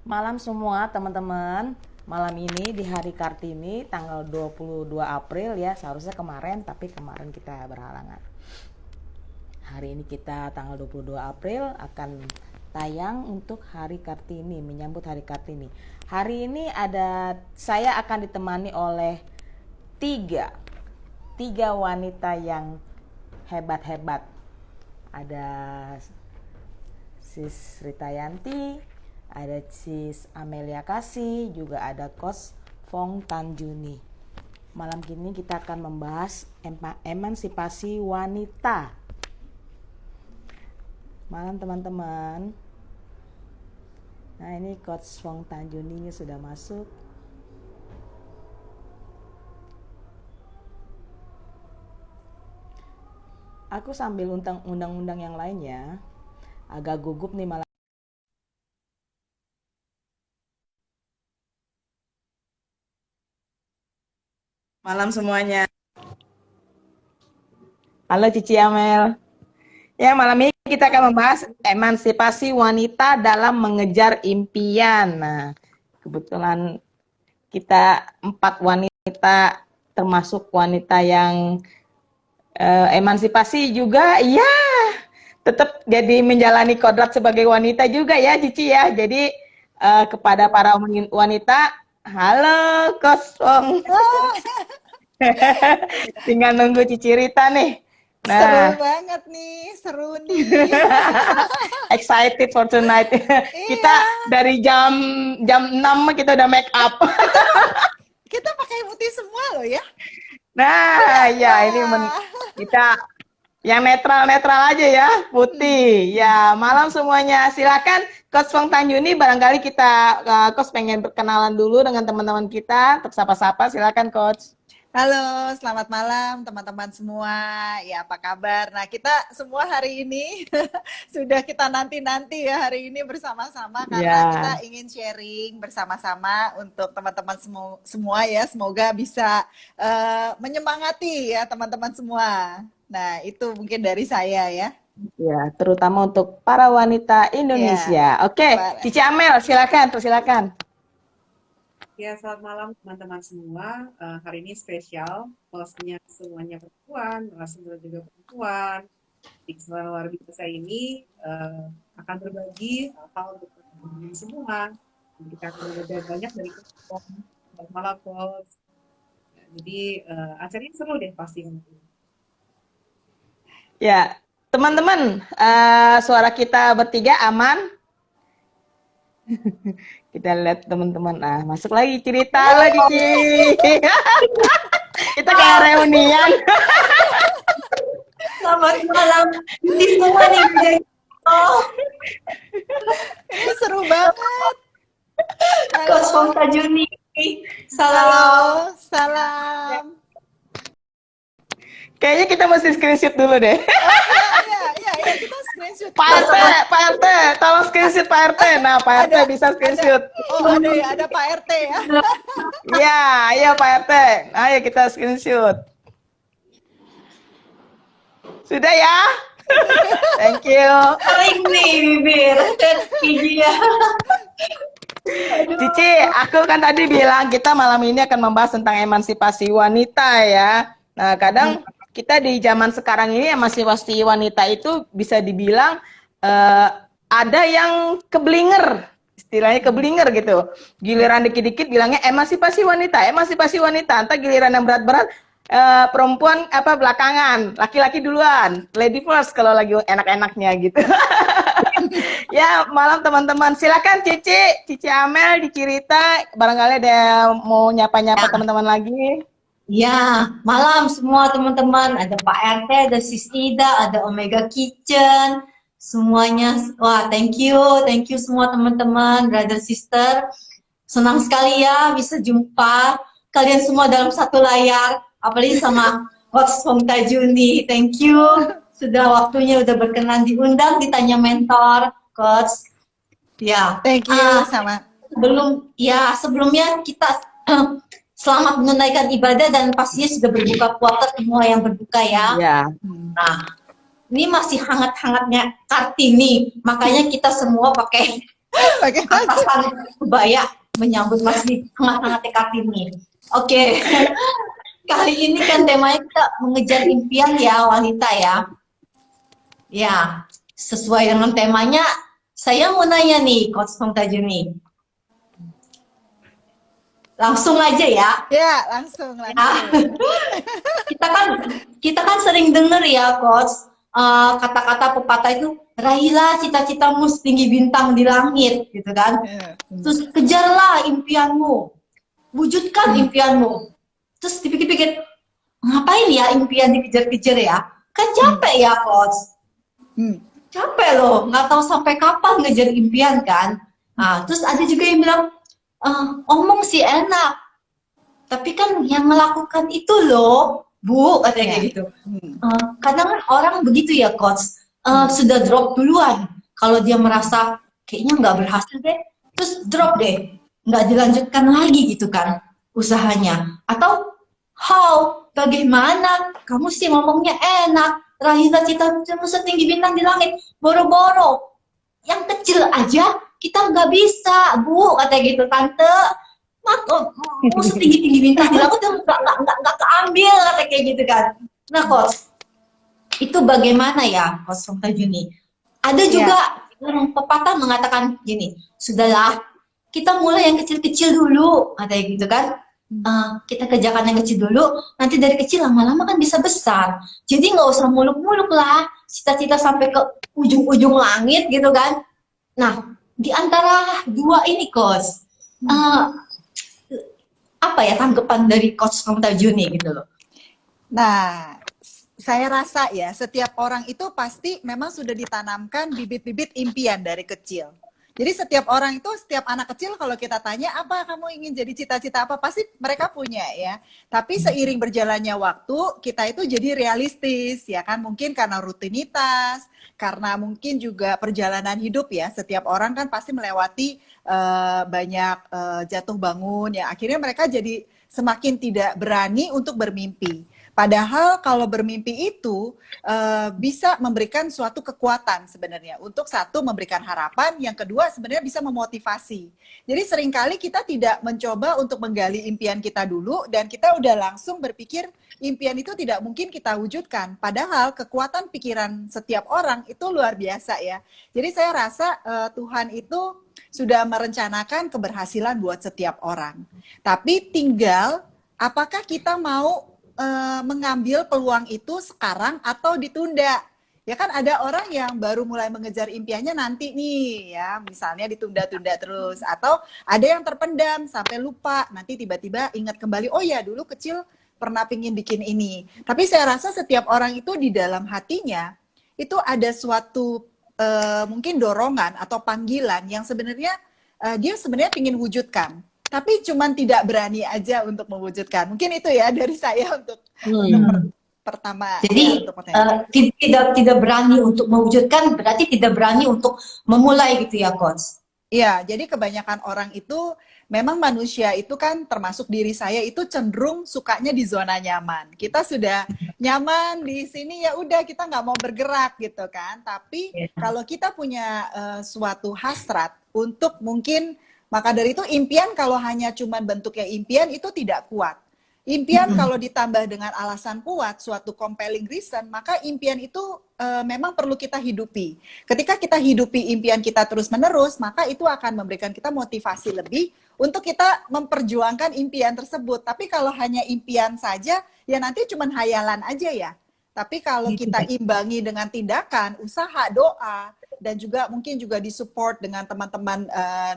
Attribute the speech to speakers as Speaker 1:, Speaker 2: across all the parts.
Speaker 1: Malam semua teman-teman. Malam ini di hari Kartini tanggal 22 April ya. Seharusnya kemarin tapi kemarin kita berhalangan. Hari ini kita tanggal 22 April akan tayang untuk hari Kartini, menyambut hari Kartini. Hari ini saya akan ditemani oleh tiga tiga wanita yang hebat-hebat. Ada Sis Ritayanti, ada Sis Amelia Kasih, juga ada Coach Fong Tanjuni. Malam ini kita akan membahas emansipasi wanita. Malam teman-teman. Nah, ini Coach Fong Tanjuni sudah masuk. Aku sambil undang-undang yang lainnya. Agak gugup nih malam. Malam semuanya. Halo Cici Amel. Ya, malam ini kita akan membahas emansipasi wanita dalam mengejar impian. Nah, kebetulan kita 4 wanita, termasuk wanita yang emansipasi juga, ya tetap jadi menjalani kodrat sebagai wanita juga ya Cici ya. Jadi kepada para wanita, halo kosong. Tinggal nunggu Cici Rita nih. Nah,
Speaker 2: seru banget nih, seru nih.
Speaker 1: Excited for tonight. Kita dari jam 6 kita udah make up.
Speaker 2: Kita pakai putih semua loh ya.
Speaker 1: Nah, ya ini kita yang netral-netral aja ya, putih. Ya, malam semuanya. Silakan Coach Fong Tanjuni, barangkali kita Coach pengen berkenalan dulu dengan teman-teman kita, tersapa-sapa. Silakan Coach.
Speaker 2: Halo, selamat malam teman-teman semua. Ya, apa kabar? Nah, kita semua hari ini sudah kita nanti-nanti ya hari ini bersama-sama karena kita ingin sharing bersama-sama untuk teman-teman semua ya. Semoga bisa menyemangati ya teman-teman semua. Nah, itu mungkin dari saya ya.
Speaker 1: Ya, terutama untuk para wanita Indonesia. Oke, Cici Amel, silakan.
Speaker 3: Ya, selamat malam teman-teman semua. Hari ini spesial, hostnya semuanya perempuan, narasumber juga perempuan. Di kesempatan luar biasa ini akan berbagi hal untuk teman-teman semua. Kita akan belajar banyak dari Selamat malam, Coach. Jadi acaranya seru deh pasti.
Speaker 1: Ya, teman-teman, suara kita bertiga aman? Kita lihat teman-teman, masuk lagi cerita lagi Ci. Kita kayak reunian.
Speaker 4: Selamat malam di semua nih.
Speaker 2: Ini seru banget.
Speaker 4: Coach Fong Tanjuni.
Speaker 2: Salam. Salam.
Speaker 1: Kayaknya kita mesti screenshot dulu deh.
Speaker 2: Iya, kita screenshot.
Speaker 1: Pak RT, tolong screenshot Pak RT. Nah, Pak RT bisa screenshot.
Speaker 2: Ada Pak RT ya.
Speaker 1: Iya Pak RT. Ayo kita screenshot. Sudah ya? Thank you.
Speaker 4: Kering nih bibir dan gigi ya.
Speaker 1: Cici, aku kan tadi bilang kita malam ini akan membahas tentang emansipasi wanita ya. Nah, kadang kita di zaman sekarang ini emansipasi wanita itu bisa dibilang ada yang keblinger, istilahnya keblinger gitu. Giliran dikit-dikit bilangnya emansipasi wanita, entar giliran yang berat-berat perempuan belakangan, laki-laki duluan, lady first kalau lagi enak-enaknya gitu. Ya, malam teman-teman. Silakan Cici Amel, Cici Rita, barangkali ada mau nyapa-nyapa teman-teman lagi.
Speaker 4: Ya, malam semua teman-teman. Ada Pak RT, ada Sis Ida, ada Omega Kitchen. Semuanya, wah thank you semua teman-teman, brother sister. Senang sekali ya bisa jumpa kalian semua dalam satu layar, apalagi sama Coach Fong Tanjuni. Thank you, sudah waktunya udah berkenan diundang, ditanya mentor, Coach. Ya,
Speaker 2: thank you sama.
Speaker 4: Sebelumnya kita selamat menunaikan ibadah dan pastinya sudah berbuka puasa semua yang berbuka ya. Nah, ini masih hangat-hangatnya Kartini, makanya kita semua pakai
Speaker 2: Bagaimana?
Speaker 4: Atasan kebaya menyambut masih hangat-hangat Kartini. Oke, kali ini kan temanya kita mengejar impian ya wanita ya. Ya, sesuai dengan temanya, saya mau nanya nih, Coach Tajuni. Langsung aja ya.
Speaker 2: Ya, langsung.
Speaker 4: kita kan kita kan sering dengar ya, Coach, kata-kata pepatah itu, raihlah cita-citamu setinggi bintang di langit, gitu kan. Terus kejarlah impianmu, wujudkan impianmu. Terus dipikir-pikir, ngapain ya impian dikejar-kejar ya? Kan capek ya, Coach. Capek loh, nggak tahu sampai kapan ngejar impian kan. Nah, terus ada juga yang bilang, omong sih enak, tapi kan yang melakukan itu loh, Bu, katanya gitu. Kadang kan orang begitu ya, Coach, sudah drop duluan. Kalau dia merasa kayaknya nggak berhasil deh, terus drop deh, nggak dilanjutkan lagi gitu kan usahanya. Atau bagaimana? Kamu sih ngomongnya enak, raihlah cita-citamu setinggi bintang di langit, boro-boro. Yang kecil aja kita nggak bisa, Bu, katanya gitu, Tante. Mau setinggi-tinggi bintang di langit nggak keambil, kata kayak gitu kan. Nah, Coach, itu bagaimana ya, Coach Tajuni? Ada juga orang pepatah mengatakan gini, sudahlah, kita mulai yang kecil-kecil dulu, katanya gitu kan. Kita kerjakan yang kecil dulu, nanti dari kecil lama-lama kan bisa besar. Jadi nggak usah muluk-muluk lah, cita-cita sampai ke ujung-ujung langit gitu kan. Nah, di antara dua ini, Coach, apa ya tanggapan dari Coach Tajuni gitu loh?
Speaker 2: Nah, saya rasa ya, setiap orang itu pasti memang sudah ditanamkan bibit-bibit impian dari kecil. Jadi setiap orang itu, setiap anak kecil kalau kita tanya, apa kamu ingin jadi cita-cita apa? Pasti mereka punya ya. Tapi seiring berjalannya waktu, kita itu jadi realistis ya kan. Mungkin karena rutinitas, karena mungkin juga perjalanan hidup ya. Setiap orang kan pasti melewati banyak jatuh bangun ya. Akhirnya mereka jadi semakin tidak berani untuk bermimpi. Padahal kalau bermimpi itu bisa memberikan suatu kekuatan sebenarnya. Untuk satu, memberikan harapan. Yang kedua, sebenarnya bisa memotivasi. Jadi seringkali kita tidak mencoba untuk menggali impian kita dulu, dan kita udah langsung berpikir impian itu tidak mungkin kita wujudkan. Padahal kekuatan pikiran setiap orang itu luar biasa ya. Jadi saya rasa Tuhan itu sudah merencanakan keberhasilan buat setiap orang. Tapi tinggal apakah kita mau mengambil peluang itu sekarang atau ditunda. Ya kan ada orang yang baru mulai mengejar impiannya nanti nih ya, misalnya ditunda-tunda terus, atau ada yang terpendam sampai lupa, nanti tiba-tiba ingat kembali, oh ya dulu kecil pernah pingin bikin ini. Tapi saya rasa setiap orang itu di dalam hatinya itu ada suatu mungkin dorongan atau panggilan yang sebenarnya dia sebenarnya ingin wujudkan. Tapi cuman tidak berani aja untuk mewujudkan. Mungkin itu ya dari saya untuk pertama.
Speaker 4: Jadi
Speaker 2: ya,
Speaker 4: tidak berani untuk mewujudkan berarti tidak berani untuk memulai gitu ya, Coach?
Speaker 2: Iya, jadi kebanyakan orang itu memang manusia itu kan termasuk diri saya itu cenderung sukanya di zona nyaman. Kita sudah nyaman di sini ya udah kita nggak mau bergerak gitu kan. Tapi kalau kita punya suatu hasrat untuk mungkin, maka dari itu impian kalau hanya cuman bentuknya impian itu tidak kuat. Impian kalau ditambah dengan alasan kuat, suatu compelling reason, maka impian itu memang perlu kita hidupi. Ketika kita hidupi impian kita terus-menerus, maka itu akan memberikan kita motivasi lebih untuk kita memperjuangkan impian tersebut. Tapi kalau hanya impian saja, ya nanti cuman hayalan aja ya. Tapi kalau kita imbangi dengan tindakan, usaha, doa, dan juga mungkin juga disupport dengan teman-teman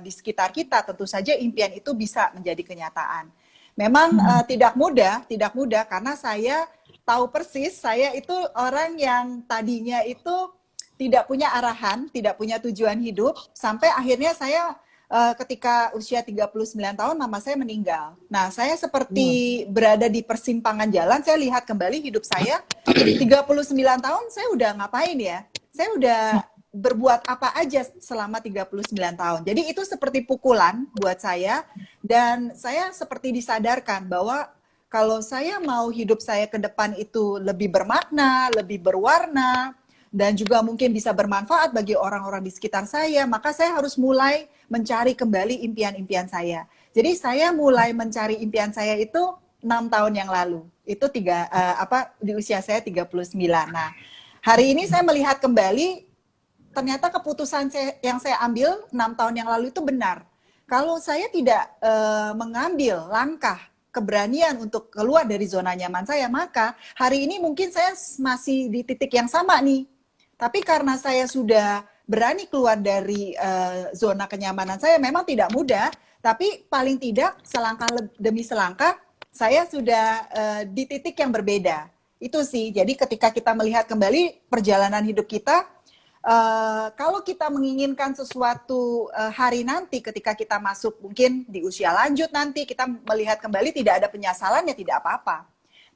Speaker 2: di sekitar kita, tentu saja impian itu bisa menjadi kenyataan. Memang tidak mudah karena saya tahu persis, saya itu orang yang tadinya itu tidak punya arahan, tidak punya tujuan hidup, sampai akhirnya saya ketika usia 39 tahun mama saya meninggal. Nah, saya seperti berada di persimpangan jalan, saya lihat kembali hidup saya, 39 tahun saya udah ngapain ya? Saya udah berbuat apa aja selama 39 tahun. Jadi itu seperti pukulan buat saya, dan saya seperti disadarkan bahwa kalau saya mau hidup saya ke depan itu lebih bermakna, lebih berwarna, dan juga mungkin bisa bermanfaat bagi orang-orang di sekitar saya, maka saya harus mulai mencari kembali impian-impian saya. Jadi saya mulai mencari impian saya itu 6 tahun yang lalu. Itu di usia saya 39. Nah, hari ini saya melihat kembali ternyata keputusan yang saya ambil 6 tahun yang lalu itu benar. Kalau saya tidak mengambil langkah keberanian untuk keluar dari zona nyaman saya, maka hari ini mungkin saya masih di titik yang sama nih. Tapi karena saya sudah berani keluar dari zona kenyamanan saya, memang tidak mudah, tapi paling tidak selangkah demi selangkah, saya sudah di titik yang berbeda. Itu sih, jadi ketika kita melihat kembali perjalanan hidup kita, kalau kita menginginkan sesuatu hari nanti ketika kita masuk mungkin di usia lanjut nanti, kita melihat kembali tidak ada penyesalan, ya tidak apa-apa.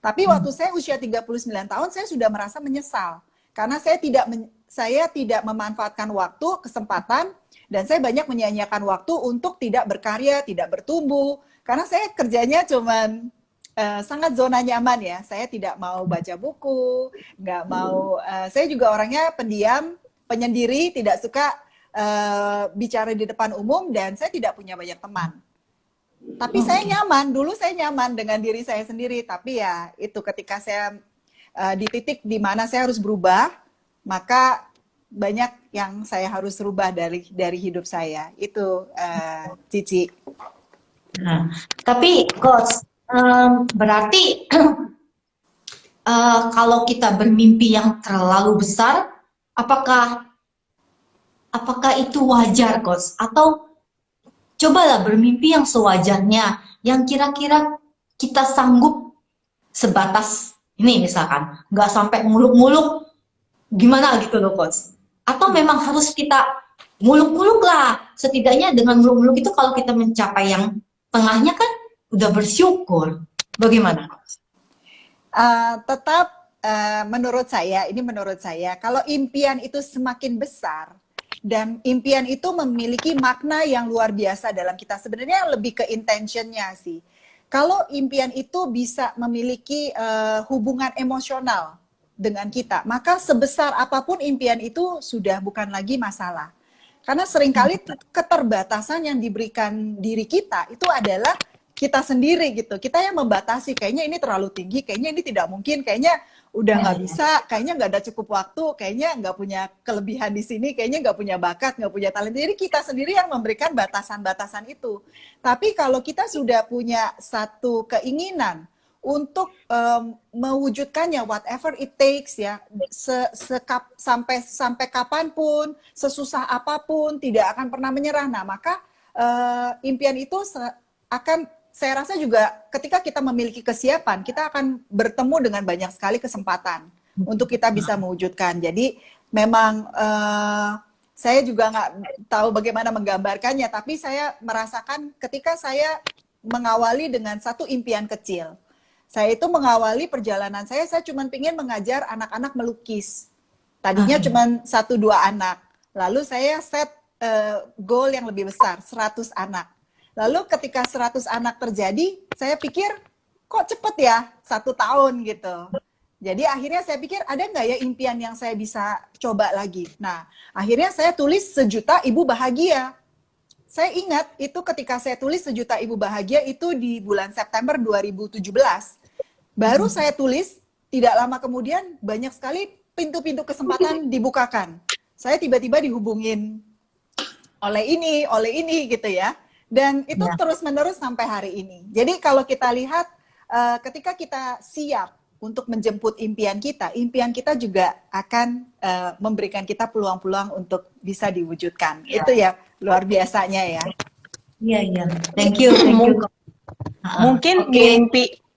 Speaker 2: Tapi waktu saya usia 39 tahun, saya sudah merasa menyesal. Karena saya tidak memanfaatkan waktu, kesempatan, dan saya banyak menyia-nyiakan waktu untuk tidak berkarya, tidak bertumbuh. Karena saya kerjanya cuman sangat zona nyaman ya. Saya tidak mau baca buku, nggak mau. Saya juga orangnya pendiam, penyendiri, tidak suka bicara di depan umum, dan saya tidak punya banyak teman. Tapi saya nyaman, dulu saya nyaman dengan diri saya sendiri. Tapi ya itu ketika saya di titik di mana saya harus berubah, maka banyak yang saya harus rubah dari hidup saya. Itu Cici.
Speaker 4: Nah, tapi Coach, berarti kalau kita bermimpi yang terlalu besar, apakah itu wajar, Coach? Atau cobalah bermimpi yang sewajarnya, yang kira-kira kita sanggup sebatas ini misalkan, nggak sampai muluk-muluk, gimana gitu loh, Coach? Atau memang harus kita muluk-muluk lah, setidaknya dengan muluk-muluk itu kalau kita mencapai yang tengahnya kan udah bersyukur. Bagaimana?
Speaker 2: Tetap menurut saya, kalau impian itu semakin besar dan impian itu memiliki makna yang luar biasa dalam kita, sebenarnya lebih ke intentionnya sih. Kalau impian itu bisa memiliki hubungan emosional dengan kita, maka sebesar apapun impian itu sudah bukan lagi masalah. Karena seringkali keterbatasan yang diberikan diri kita itu adalah kita sendiri gitu. Kita yang membatasi, kayaknya ini terlalu tinggi, kayaknya ini tidak mungkin, kayaknya udah nggak bisa, kayaknya nggak ada cukup waktu, kayaknya nggak punya kelebihan di sini, kayaknya nggak punya bakat, nggak punya talenta. Jadi kita sendiri yang memberikan batasan-batasan itu. Tapi kalau kita sudah punya satu keinginan untuk mewujudkannya, whatever it takes ya, sampai kapanpun, sesusah apapun, tidak akan pernah menyerah. Nah, maka impian itu akan, saya rasa juga ketika kita memiliki kesiapan, kita akan bertemu dengan banyak sekali kesempatan untuk kita bisa mewujudkan. Jadi memang saya juga nggak tahu bagaimana menggambarkannya, tapi saya merasakan ketika saya mengawali dengan satu impian kecil. Saya itu mengawali perjalanan saya cuma ingin mengajar anak-anak melukis. Tadinya cuma 1-2 anak. Lalu saya set goal yang lebih besar, 100 anak. Lalu ketika 100 anak terjadi, saya pikir, kok cepet ya, 1 tahun gitu. Jadi akhirnya saya pikir, ada nggak ya impian yang saya bisa coba lagi? Nah, akhirnya saya tulis 1 juta ibu bahagia. Saya ingat itu ketika saya tulis 1 juta ibu bahagia itu di bulan September 2017. Baru saya tulis, tidak lama kemudian banyak sekali pintu-pintu kesempatan dibukakan. Saya tiba-tiba dihubungin oleh ini gitu ya. Dan itu terus-menerus sampai hari ini. Jadi kalau kita lihat, ketika kita siap untuk menjemput impian kita juga akan memberikan kita peluang-peluang untuk bisa diwujudkan. Itu ya luar biasanya ya.
Speaker 4: Iya. Thank you.
Speaker 1: Mungkin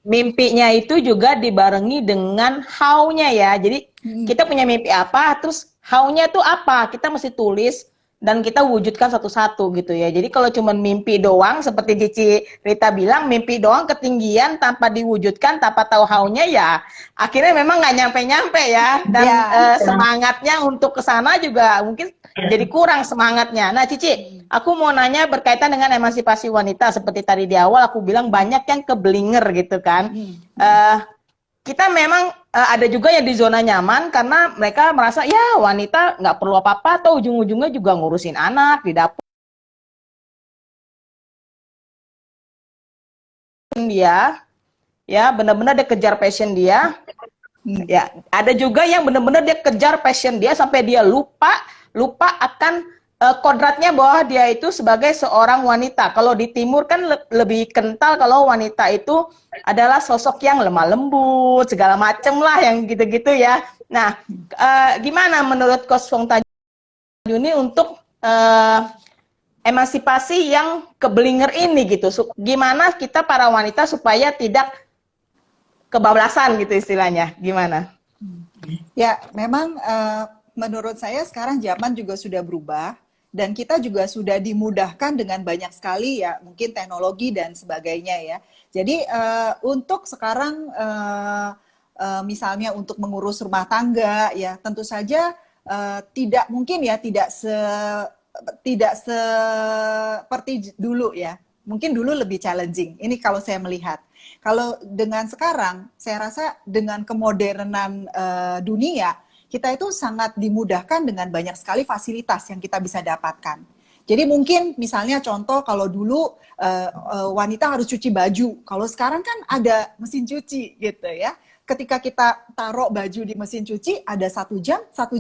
Speaker 1: mimpinya itu juga dibarengi dengan how-nya ya. Jadi kita punya mimpi apa, terus how-nya itu apa? Kita mesti tulis dan kita wujudkan satu-satu gitu ya. Jadi kalau cuma mimpi doang, seperti Cici Rita bilang, mimpi doang ketinggian tanpa diwujudkan, tanpa tahu how-nya ya, akhirnya memang nggak nyampe-nyampe ya. Dan semangatnya untuk ke sana juga mungkin jadi kurang semangatnya. Nah Cici, aku mau nanya berkaitan dengan emansipasi wanita. Seperti tadi di awal aku bilang banyak yang keblinger gitu kan. kita memang ada juga yang di zona nyaman karena mereka merasa ya wanita nggak perlu apa-apa atau ujung-ujungnya juga ngurusin anak di dapur dia, ya benar-benar dia kejar passion dia. Ya, ada juga yang benar-benar dia kejar passion dia sampai dia lupa akan kodratnya bahwa dia itu sebagai seorang wanita. Kalau di timur kan lebih kental kalau wanita itu adalah sosok yang lemah lembut, segala macem lah yang gitu-gitu ya. Nah, gimana menurut Coach Fong Tajuni untuk emansipasi yang keblinger ini gitu? Gimana kita para wanita supaya tidak kebablasan gitu istilahnya, gimana?
Speaker 2: Ya, memang menurut saya sekarang zaman juga sudah berubah dan kita juga sudah dimudahkan dengan banyak sekali ya mungkin teknologi dan sebagainya ya. Jadi untuk sekarang misalnya untuk mengurus rumah tangga ya tentu saja tidak mungkin ya tidak seperti dulu ya. Mungkin dulu lebih challenging. Ini kalau saya melihat. Kalau dengan sekarang, saya rasa dengan kemodernan dunia, kita itu sangat dimudahkan dengan banyak sekali fasilitas yang kita bisa dapatkan. Jadi mungkin misalnya contoh kalau dulu wanita harus cuci baju, kalau sekarang kan ada mesin cuci gitu ya. Ketika kita taruh baju di mesin cuci, ada 1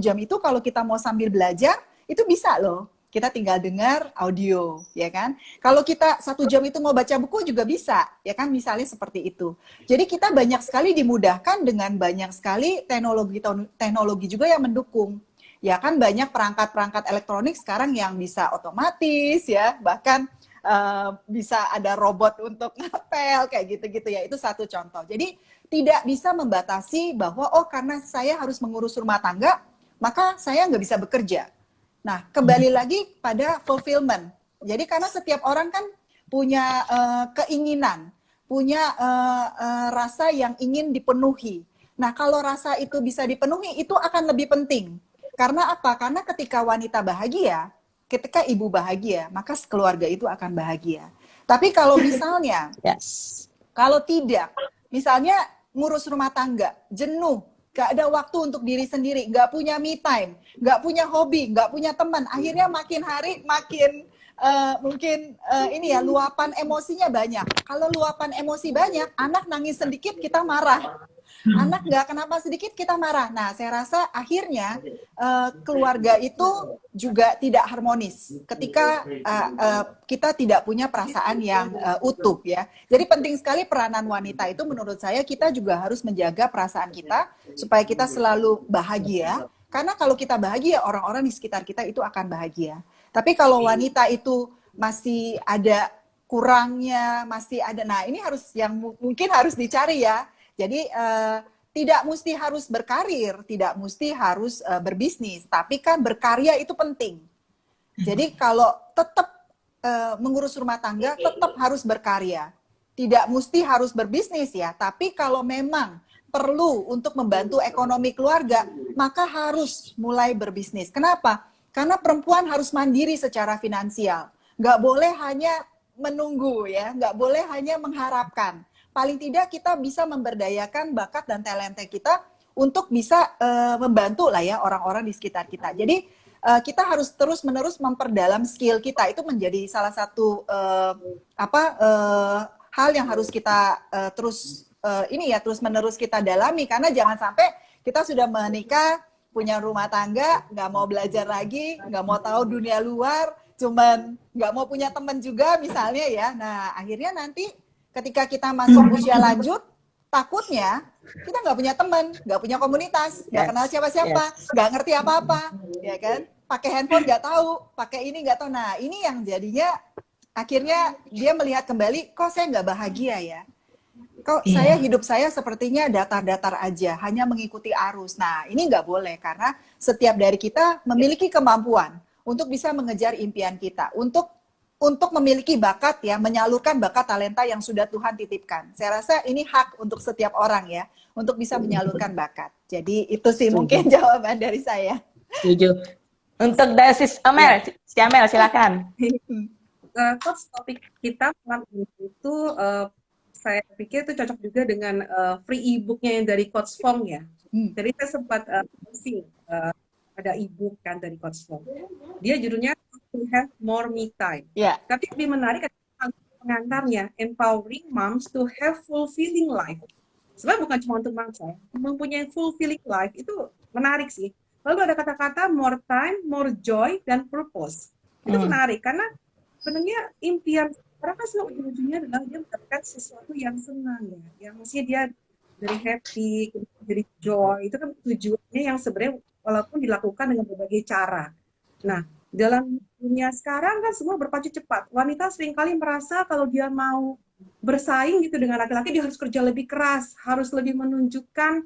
Speaker 2: jam itu kalau kita mau sambil belajar, itu bisa loh. Kita tinggal dengar audio, ya kan? Kalau kita 1 jam itu mau baca buku juga bisa, ya kan? Misalnya seperti itu. Jadi kita banyak sekali dimudahkan dengan banyak sekali teknologi juga yang mendukung. Ya kan banyak perangkat-perangkat elektronik sekarang yang bisa otomatis, ya bahkan bisa ada robot untuk ngepel kayak gitu-gitu ya. Itu satu contoh. Jadi tidak bisa membatasi bahwa oh karena saya harus mengurus rumah tangga, maka saya nggak bisa bekerja. Nah, kembali lagi pada fulfillment. Jadi karena setiap orang kan punya keinginan, punya rasa yang ingin dipenuhi. Nah, kalau rasa itu bisa dipenuhi, itu akan lebih penting. Karena apa? Karena ketika wanita bahagia, ketika ibu bahagia, maka keluarga itu akan bahagia. Tapi kalau misalnya, kalau tidak, misalnya ngurus rumah tangga, jenuh, gak ada waktu untuk diri sendiri, gak punya me time, gak punya hobi, gak punya teman. Akhirnya makin hari makin mungkin ini ya luapan emosinya banyak. Kalau luapan emosi banyak, anak nangis sedikit kita marah. Anak nggak kenapa sedikit kita marah. Nah, saya rasa akhirnya keluarga itu juga tidak harmonis ketika kita tidak punya perasaan yang utuh ya. Jadi penting sekali peranan wanita itu menurut saya kita juga harus menjaga perasaan kita supaya kita selalu bahagia. Karena kalau kita bahagia, orang-orang di sekitar kita itu akan bahagia. Tapi kalau wanita itu masih ada kurangnya, masih ada, nah ini harus yang mungkin harus dicari ya. Jadi tidak mesti harus berkarir, tidak mesti harus berbisnis, tapi kan berkarya itu penting. Jadi kalau tetap mengurus rumah tangga, tetap harus berkarya. Tidak mesti harus berbisnis ya, tapi kalau memang perlu untuk membantu ekonomi keluarga, maka harus mulai berbisnis. Kenapa? Karena perempuan harus mandiri secara finansial. Nggak boleh hanya menunggu ya, nggak boleh hanya mengharapkan. Paling tidak kita bisa memberdayakan bakat dan talenta kita untuk bisa membantu lah ya orang-orang di sekitar kita. Jadi kita harus terus-menerus memperdalam skill kita. Itu menjadi salah satu hal yang harus kita terus-menerus kita dalami. Karena jangan sampai kita sudah menikah, punya rumah tangga, nggak mau belajar lagi, nggak mau tahu dunia luar, cuman nggak mau punya teman juga misalnya ya. Nah akhirnya nanti ketika kita masuk usia lanjut, takutnya kita nggak punya teman, nggak punya komunitas, nggak kenal siapa-siapa, nggak ngerti apa-apa, ya kan? Pakai handphone nggak tahu, pakai ini nggak tahu. Nah ini yang jadinya akhirnya dia melihat kembali, kok saya nggak bahagia ya? Kok hidup saya sepertinya datar-datar aja, hanya mengikuti arus. Nah ini nggak boleh karena setiap dari kita memiliki kemampuan untuk bisa mengejar impian kita, untuk memiliki bakat ya, menyalurkan bakat talenta yang sudah Tuhan titipkan. Saya rasa ini hak untuk setiap orang ya, untuk bisa menyalurkan bakat. Jadi itu sih mungkin jawaban dari saya.
Speaker 1: Setuju. Untuk dari Amel, si Amel silakan.
Speaker 3: Coach, topik kita malam ini itu saya pikir itu cocok juga dengan free e-booknya yang dari Coach Fong ya. Jadi saya sempat browsing, ada e-book kan dari Coach Fong. Dia judulnya To Have More Me Time.
Speaker 2: Ya.
Speaker 3: Tapi lebih menarik adalah pengantarnya, Empowering Moms to Have Fulfilling Life. Sebenarnya bukan cuma untuk moms ya, mempunyai fulfilling life itu menarik sih. Lalu ada kata-kata more time, more joy, dan purpose. Itu menarik karena sebenarnya impian orang kan selalu ujung-ujungnya adalah dia mendapatkan sesuatu yang senang ya, yang maksudnya dia dari happy, dari joy, itu kan tujuannya yang sebenarnya walaupun dilakukan dengan berbagai cara. Nah, dalam dunia sekarang kan semua berpacu cepat. Wanita seringkali merasa kalau dia mau bersaing gitu dengan laki-laki, dia harus kerja lebih keras, harus lebih menunjukkan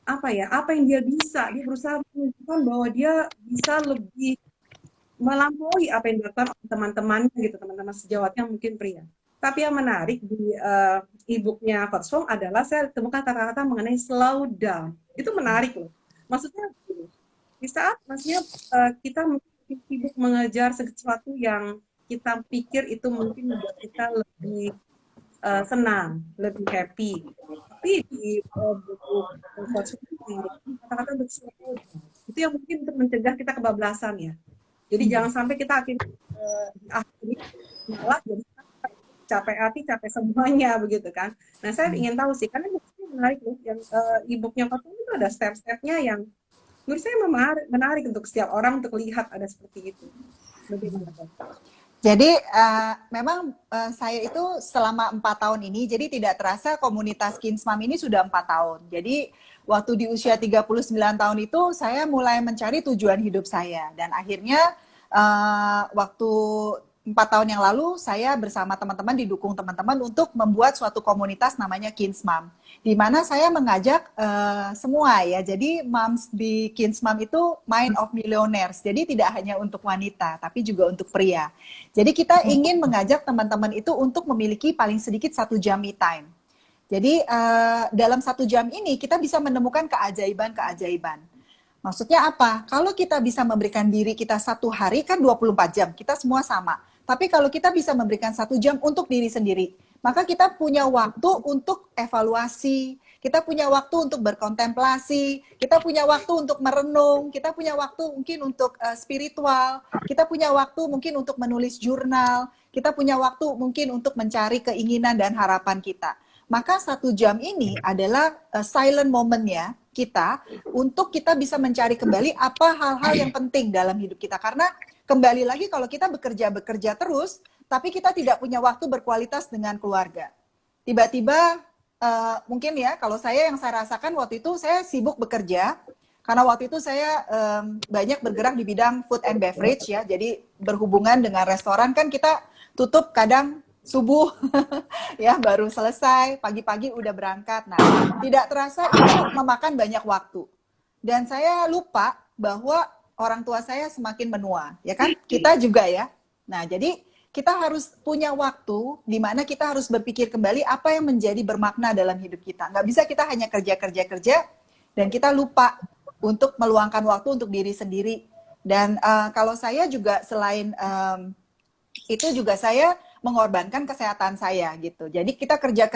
Speaker 3: apa yang dia bisa. Dia berusaha menunjukkan bahwa dia bisa lebih melampaui apa yang dilakukan oleh teman-temannya gitu, teman-teman sejawatnya mungkin pria. Tapi yang menarik di e-booknya Coach Fong adalah saya temukan kata-kata mengenai slow down. Itu menarik loh. Maksudnya di saat maksudnya kita mungkin sibuk mengejar sesuatu yang kita pikir itu mungkin membuat kita lebih senang, lebih happy. Tapi di buku Coach Fong kata-kata untuk slow down. Itu yang mungkin untuk mencegah kita kebablasan ya. Jadi jangan sampai kita akhirnya malah jadi capek hati, capek semuanya begitu kan. Nah saya ingin tahu sih, karena ini menarik loh, yang e-booknya Coach Fong itu ada step-stepnya yang menurut saya menarik untuk setiap orang untuk lihat ada seperti itu.
Speaker 2: Jadi memang saya itu selama 4 tahun ini, jadi tidak terasa komunitas Kins Mom ini sudah 4 tahun. Jadi waktu di usia 39 tahun itu saya mulai mencari tujuan hidup saya. Dan akhirnya waktu 4 tahun yang lalu saya bersama teman-teman didukung teman-teman untuk membuat suatu komunitas namanya Kins Mom, di mana saya mengajak semua ya. Jadi moms di Kins Mom itu mind of millionaires. Jadi tidak hanya untuk wanita, tapi juga untuk pria. Jadi kita ingin mengajak teman-teman itu untuk memiliki paling sedikit 1 jam me time. Jadi dalam 1 jam ini kita bisa menemukan keajaiban-keajaiban. Maksudnya apa? Kalau kita bisa memberikan diri kita 1 hari kan 24 jam, kita semua sama. Tapi kalau kita bisa memberikan 1 jam untuk diri sendiri, maka kita punya waktu untuk evaluasi, kita punya waktu untuk berkontemplasi, kita punya waktu untuk merenung, kita punya waktu mungkin untuk spiritual, kita punya waktu mungkin untuk menulis jurnal, kita punya waktu mungkin untuk mencari keinginan dan harapan kita. Maka 1 jam ini adalah silent moment-nya kita untuk kita bisa mencari kembali apa hal-hal yang penting dalam hidup kita. Karena kembali lagi kalau kita bekerja terus, tapi kita tidak punya waktu berkualitas dengan keluarga. Tiba-tiba mungkin ya, kalau yang saya rasakan waktu itu saya sibuk bekerja, karena waktu itu saya banyak bergerak di bidang food and beverage ya, jadi berhubungan dengan restoran kan kita tutup kadang subuh ya baru selesai, pagi-pagi udah berangkat. Nah, tidak terasa itu memakan banyak waktu. Dan saya lupa bahwa orang tua saya semakin menua, ya kan? Kita juga ya. Nah, jadi kita harus punya waktu di mana kita harus berpikir kembali apa yang menjadi bermakna dalam hidup kita. Nggak bisa kita hanya kerja dan kita lupa untuk meluangkan waktu untuk diri sendiri. Dan kalau saya juga selain itu juga saya mengorbankan kesehatan saya gitu. Jadi kita kerja,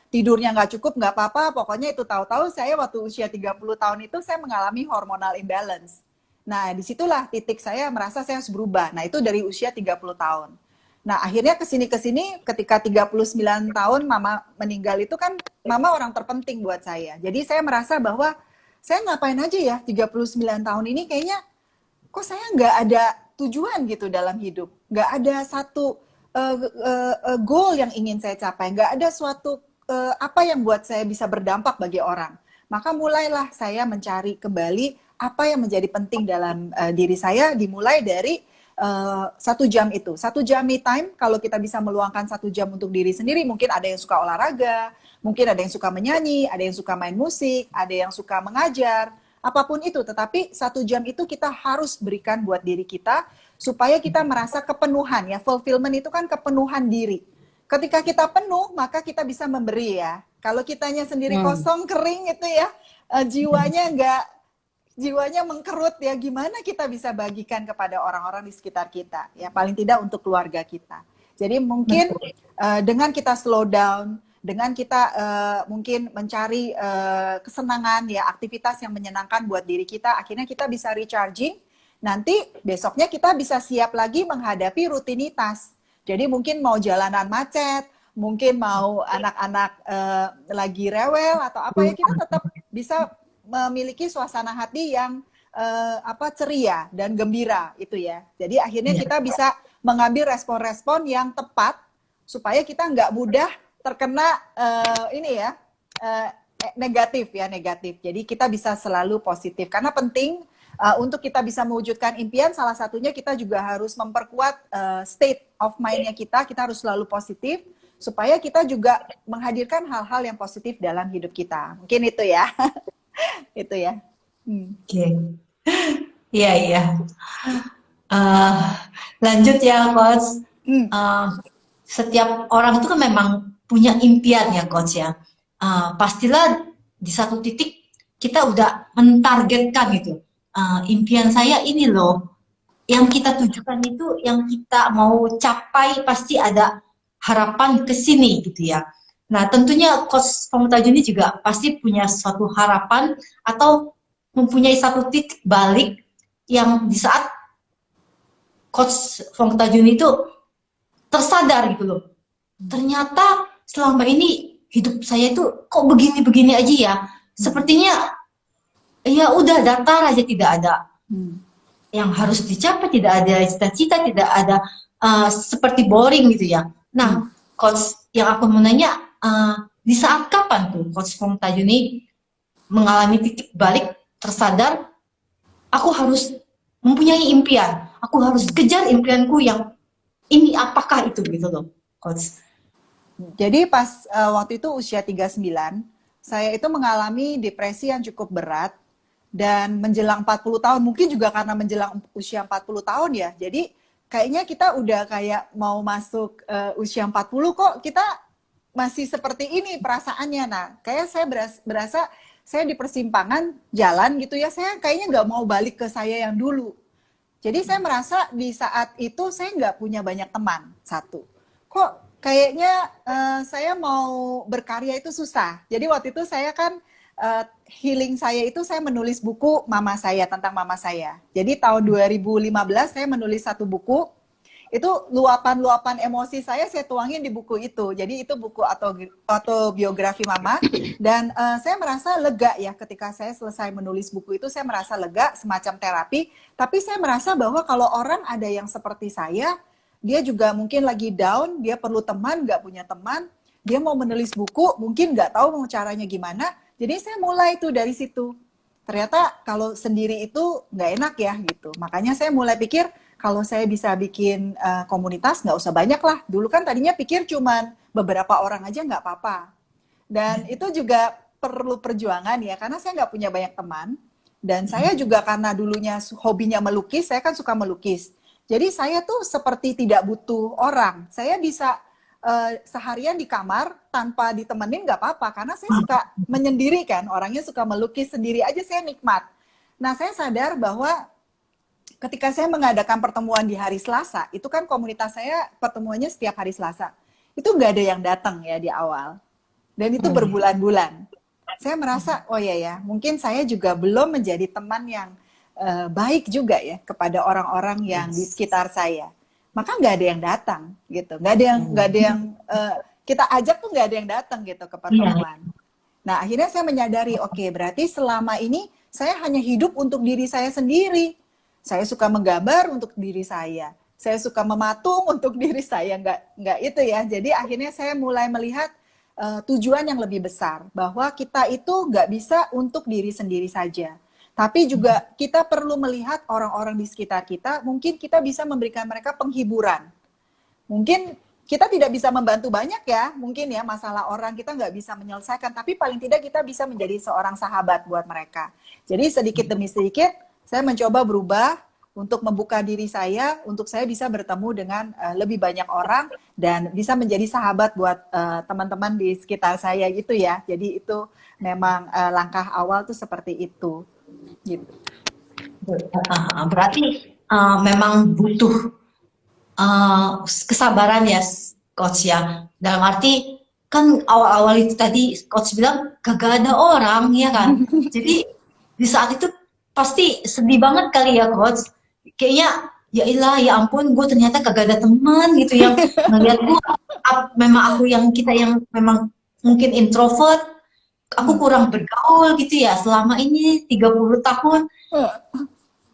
Speaker 2: tidurnya nggak cukup, nggak apa-apa. Pokoknya itu tahu-tahu saya waktu usia 30 tahun itu saya mengalami hormonal imbalance. Nah, disitulah titik saya merasa saya harus berubah. Nah, itu dari usia 30 tahun. Nah, akhirnya kesini ketika 39 tahun mama meninggal itu kan mama orang terpenting buat saya. Jadi saya merasa bahwa saya ngapain aja ya 39 tahun ini kayaknya kok saya nggak ada tujuan gitu dalam hidup. Nggak ada satu goal yang ingin saya capai. Nggak ada suatu apa yang buat saya bisa berdampak bagi orang. Maka mulailah saya mencari kembali apa yang menjadi penting dalam diri saya, dimulai dari 1 jam itu. 1 jam me time, kalau kita bisa meluangkan 1 jam untuk diri sendiri, mungkin ada yang suka olahraga, mungkin ada yang suka menyanyi, ada yang suka main musik, ada yang suka mengajar, apapun itu. Tetapi 1 jam itu kita harus berikan buat diri kita, supaya kita merasa kepenuhan ya. Fulfillment itu kan kepenuhan diri. Ketika kita penuh, maka kita bisa memberi ya. Kalau kitanya sendiri kosong, kering itu ya, jiwanya mengkerut ya, gimana kita bisa bagikan kepada orang-orang di sekitar kita ya, paling tidak untuk keluarga kita. Jadi mungkin dengan kita slow down, dengan kita mungkin mencari kesenangan ya, aktivitas yang menyenangkan buat diri kita, akhirnya kita bisa recharging. Nanti besoknya kita bisa siap lagi menghadapi rutinitas. Jadi mungkin mau jalanan macet, mungkin mau anak-anak lagi rewel atau apa ya, kita tetap bisa memiliki suasana hati yang ceria dan gembira itu ya. Jadi akhirnya kita bisa mengambil respon-respon yang tepat supaya kita nggak mudah terkena negatif. Jadi kita bisa selalu positif karena penting untuk kita bisa mewujudkan impian. Salah satunya kita juga harus memperkuat state of mind-nya kita. Kita harus selalu positif supaya kita juga menghadirkan hal-hal yang positif dalam hidup kita. Mungkin itu ya. Itu ya.
Speaker 4: Oke. Iya, iya. Lanjut ya, Coach. Setiap orang itu kan memang punya impian ya, Coach ya. Pastilah di satu titik kita udah mentargetkan gitu. Impian saya ini loh. Yang kita tujukan itu, yang kita mau capai pasti ada harapan ke sini gitu ya. Nah, tentunya Coach Pamungtajuni juga pasti punya suatu harapan atau mempunyai satu titik balik yang di saat Coach Pamungtajuni itu tersadar gitu loh. Ternyata selama ini hidup saya itu kok begini-begini aja ya. Sepertinya ya udah datar aja, tidak ada yang harus dicapai, tidak ada cita-cita, tidak ada seperti boring gitu ya. Nah, Coach, yang aku mau nanya, di saat kapan tuh Coach Pamungtajuni mengalami titik balik, tersadar, aku harus mempunyai impian, aku harus kejar impianku yang ini, apakah itu gitu loh, Coach?
Speaker 2: Jadi pas waktu itu usia 39, saya itu mengalami depresi yang cukup berat dan menjelang 40 tahun, mungkin juga karena menjelang usia 40 tahun ya. Jadi kayaknya kita udah kayak mau masuk usia 40 kok kita masih seperti ini perasaannya. Nah, kayak saya berasa saya di persimpangan jalan gitu ya, saya kayaknya nggak mau balik ke saya yang dulu. Jadi saya merasa di saat itu saya nggak punya banyak teman, satu. Kok kayaknya saya mau berkarya itu susah. Jadi waktu itu saya kan healing saya itu saya menulis buku mama saya, tentang mama saya. Jadi tahun 2015 saya menulis satu buku. Itu luapan-luapan emosi saya tuangin di buku itu. Jadi itu buku autobiografi mama. Dan saya merasa lega ya ketika saya selesai menulis buku itu, saya merasa lega, semacam terapi. Tapi saya merasa bahwa kalau orang ada yang seperti saya, dia juga mungkin lagi down, dia perlu teman, nggak punya teman, dia mau menulis buku, mungkin nggak tahu mau caranya gimana. Jadi saya mulai tuh dari situ. Ternyata kalau sendiri itu nggak enak ya gitu. Makanya saya mulai pikir, kalau saya bisa bikin komunitas, nggak usah banyak lah. Dulu kan tadinya pikir cuman beberapa orang aja nggak apa-apa. Dan itu juga perlu perjuangan ya, karena saya nggak punya banyak teman. Dan saya juga karena dulunya hobinya melukis, saya kan suka melukis. Jadi saya tuh seperti tidak butuh orang. Saya bisa seharian di kamar tanpa ditemenin nggak apa-apa. Karena saya suka menyendiri kan, orangnya suka melukis sendiri aja, saya nikmat. Nah, saya sadar bahwa ketika saya mengadakan pertemuan di hari Selasa, itu kan komunitas saya pertemuannya setiap hari Selasa. Itu nggak ada yang datang ya di awal. Dan itu berbulan-bulan. Saya merasa, oh ya, mungkin saya juga belum menjadi teman yang baik juga ya kepada orang-orang yang di sekitar saya. Maka nggak ada yang datang gitu. Nggak ada yang kita ajak tuh nggak ada yang datang gitu ke pertemuan. Nah, akhirnya saya menyadari, oke, berarti selama ini saya hanya hidup untuk diri saya sendiri. Saya suka menggambar untuk diri saya suka mematung untuk diri saya, nggak itu ya. Jadi akhirnya saya mulai melihat tujuan yang lebih besar, bahwa kita itu nggak bisa untuk diri sendiri saja, tapi juga kita perlu melihat orang-orang di sekitar kita. Mungkin kita bisa memberikan mereka penghiburan. Mungkin kita tidak bisa membantu banyak ya, mungkin ya masalah orang kita nggak bisa menyelesaikan, tapi paling tidak kita bisa menjadi seorang sahabat buat mereka. Jadi sedikit demi sedikit saya mencoba berubah untuk membuka diri saya, untuk saya bisa bertemu dengan lebih banyak orang dan bisa menjadi sahabat buat teman-teman di sekitar saya gitu ya. Jadi itu memang langkah awal tuh seperti itu. Gitu.
Speaker 4: Berarti memang butuh kesabaran ya, Coach ya. Dalam arti kan awal-awal itu tadi coach bilang kagak ada orang ya kan. Jadi di saat itu pasti sedih banget kali ya coach. Kayaknya ya ilah ya ampun gue ternyata kagak ada teman gitu yang ngeliat gue. Memang aku yang kita yang memang mungkin introvert, aku kurang bergaul gitu ya selama ini 30 tahun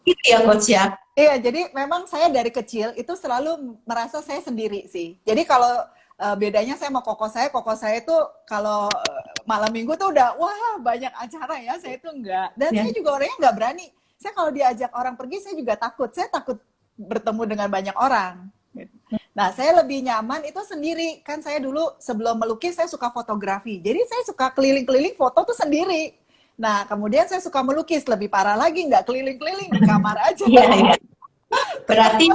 Speaker 4: gitu ya coach ya.
Speaker 2: Iya, jadi memang saya dari kecil itu selalu merasa saya sendiri sih. Jadi kalau bedanya saya sama koko saya itu kalau malam minggu tuh udah wah banyak acara ya, saya itu enggak. Dan saya juga orangnya enggak berani. Saya kalau diajak orang pergi saya juga takut. Saya takut bertemu dengan banyak orang. Nah, saya lebih nyaman itu sendiri. Kan saya dulu sebelum melukis saya suka fotografi. Jadi saya suka keliling-keliling foto tuh sendiri. Nah, kemudian saya suka melukis, lebih parah lagi, nggak keliling-keliling di kamar aja.
Speaker 4: Iya, iya. Berarti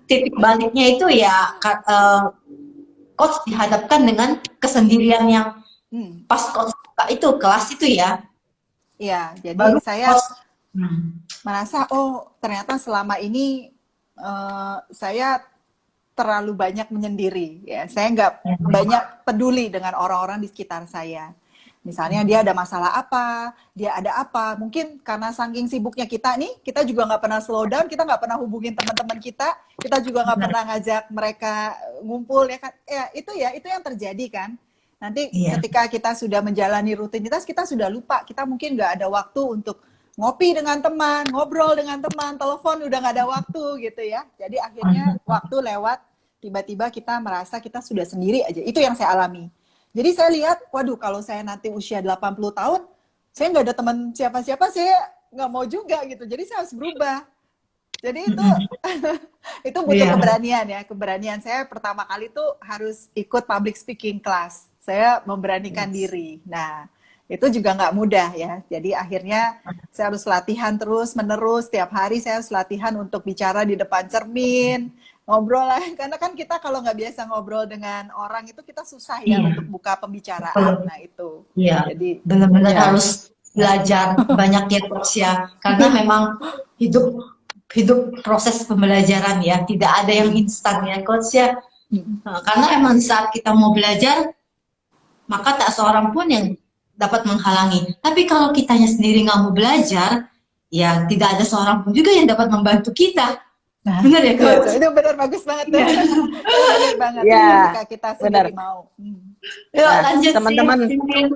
Speaker 4: titik baliknya itu ya coach dihadapkan dengan kesendirian yang pas coach buka itu kelas itu ya.
Speaker 2: Iya, jadi
Speaker 4: Baru
Speaker 2: saya
Speaker 4: coach,
Speaker 2: merasa, oh ternyata selama ini saya terlalu banyak menyendiri. Ya, saya nggak banyak peduli dengan orang-orang di sekitar saya. Misalnya dia ada masalah apa, dia ada apa. Mungkin karena saking sibuknya kita nih, kita juga nggak pernah slow down, kita nggak pernah hubungin teman-teman kita juga nggak pernah ngajak mereka ngumpul ya kan. Ya, itu yang terjadi kan. Nanti ketika kita sudah menjalani rutinitas, kita sudah lupa. Kita mungkin nggak ada waktu untuk ngopi dengan teman, ngobrol dengan teman, telepon udah nggak ada waktu gitu ya. Jadi akhirnya waktu lewat, tiba-tiba kita merasa kita sudah sendiri aja. Itu yang saya alami. Jadi saya lihat, waduh kalau saya nanti usia 80 tahun, saya nggak ada teman siapa-siapa, saya nggak mau juga gitu. Jadi saya harus berubah. Jadi itu butuh keberanian ya. Keberanian saya pertama kali tuh harus ikut public speaking class. Saya memberanikan diri. Nah, itu juga nggak mudah ya. Jadi akhirnya saya harus latihan terus menerus. Tiap hari saya harus latihan untuk bicara di depan cermin, ngobrol lah. Karena kan kita kalau nggak biasa ngobrol dengan orang itu kita susah ya untuk buka pembicaraan. Nah itu.
Speaker 4: Iya.
Speaker 2: Jadi
Speaker 4: Benar-benar harus belajar banyak ya coach ya. Karena memang hidup proses pembelajaran ya. Tidak ada yang instan ya coach ya. Nah, karena emang saat kita mau belajar, maka tak seorang pun yang dapat menghalangi. Tapi kalau kitanya sendiri nggak mau belajar, ya tidak ada seorang pun juga yang dapat membantu kita.
Speaker 2: Nah,
Speaker 4: benar ya coach?
Speaker 2: itu benar, bagus banget ya. Benar banget ketika kita sendiri mau.
Speaker 4: Yuk, lanjut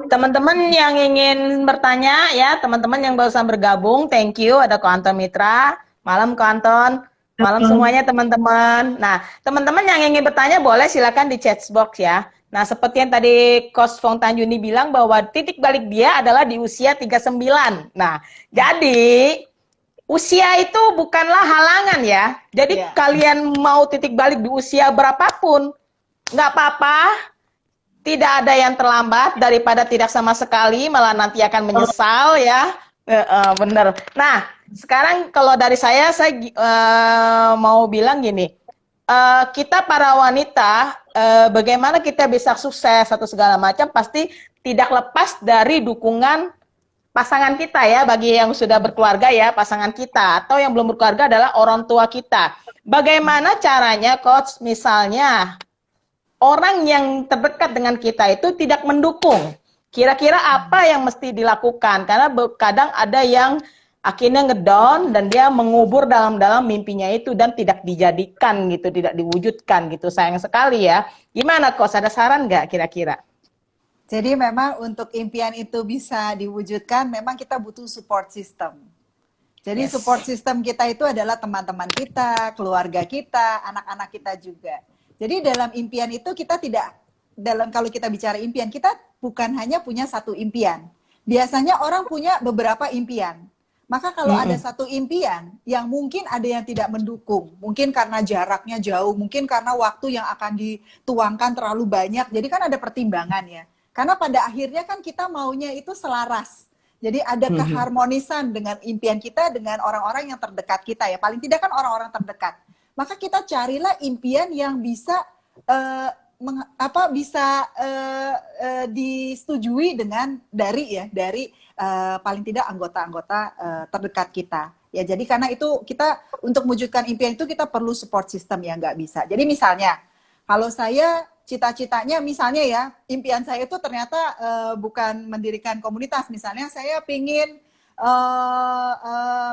Speaker 1: teman-teman yang ingin bertanya ya, teman-teman yang barusan bergabung, thank you, ada Ko Anton Mitra. Malam Ko Anton. Malam semuanya teman-teman. Nah, teman-teman yang ingin bertanya boleh silakan di chat box ya. Nah, seperti yang tadi Coach Fong Tanjuni bilang bahwa titik balik dia adalah di usia 39. Nah, jadi usia itu bukanlah halangan ya. Jadi kalian mau titik balik di usia berapapun, nggak apa-apa. Tidak ada yang terlambat daripada tidak sama sekali, malah nanti akan menyesal ya. Bener. Nah, sekarang kalau dari saya mau bilang gini. Kita para wanita, bagaimana kita bisa sukses atau segala macam, pasti tidak lepas dari dukungan pasangan kita ya, bagi yang sudah berkeluarga ya, pasangan kita, atau yang belum berkeluarga adalah orang tua kita. Bagaimana caranya, Coach, misalnya orang yang terdekat dengan kita itu tidak mendukung, kira-kira apa yang mesti dilakukan? Karena kadang ada yang akhirnya ngedown dan dia mengubur dalam-dalam mimpinya itu dan tidak dijadikan gitu, tidak diwujudkan gitu. Sayang sekali ya. Gimana, Coach? Ada saran nggak kira-kira?
Speaker 2: Jadi memang untuk impian itu bisa diwujudkan, memang kita butuh support system. Jadi support system kita itu adalah teman-teman kita, keluarga kita, anak-anak kita juga. Jadi dalam impian itu kita kalau kita bicara impian, kita bukan hanya punya satu impian. Biasanya orang punya beberapa impian. Maka kalau ada satu impian yang mungkin ada yang tidak mendukung, mungkin karena jaraknya jauh, mungkin karena waktu yang akan dituangkan terlalu banyak, jadi kan ada pertimbangan ya. Karena pada akhirnya kan kita maunya itu selaras. Jadi ada keharmonisan dengan impian kita dengan orang-orang yang terdekat kita ya. Paling tidak kan orang-orang terdekat. Maka kita carilah impian yang bisa disetujui dari paling tidak anggota-anggota terdekat kita. Ya, jadi karena itu kita untuk mewujudkan impian itu kita perlu support system yang nggak bisa. Jadi misalnya Kalau saya cita-citanya misalnya ya, impian saya itu ternyata bukan mendirikan komunitas. Misalnya saya pingin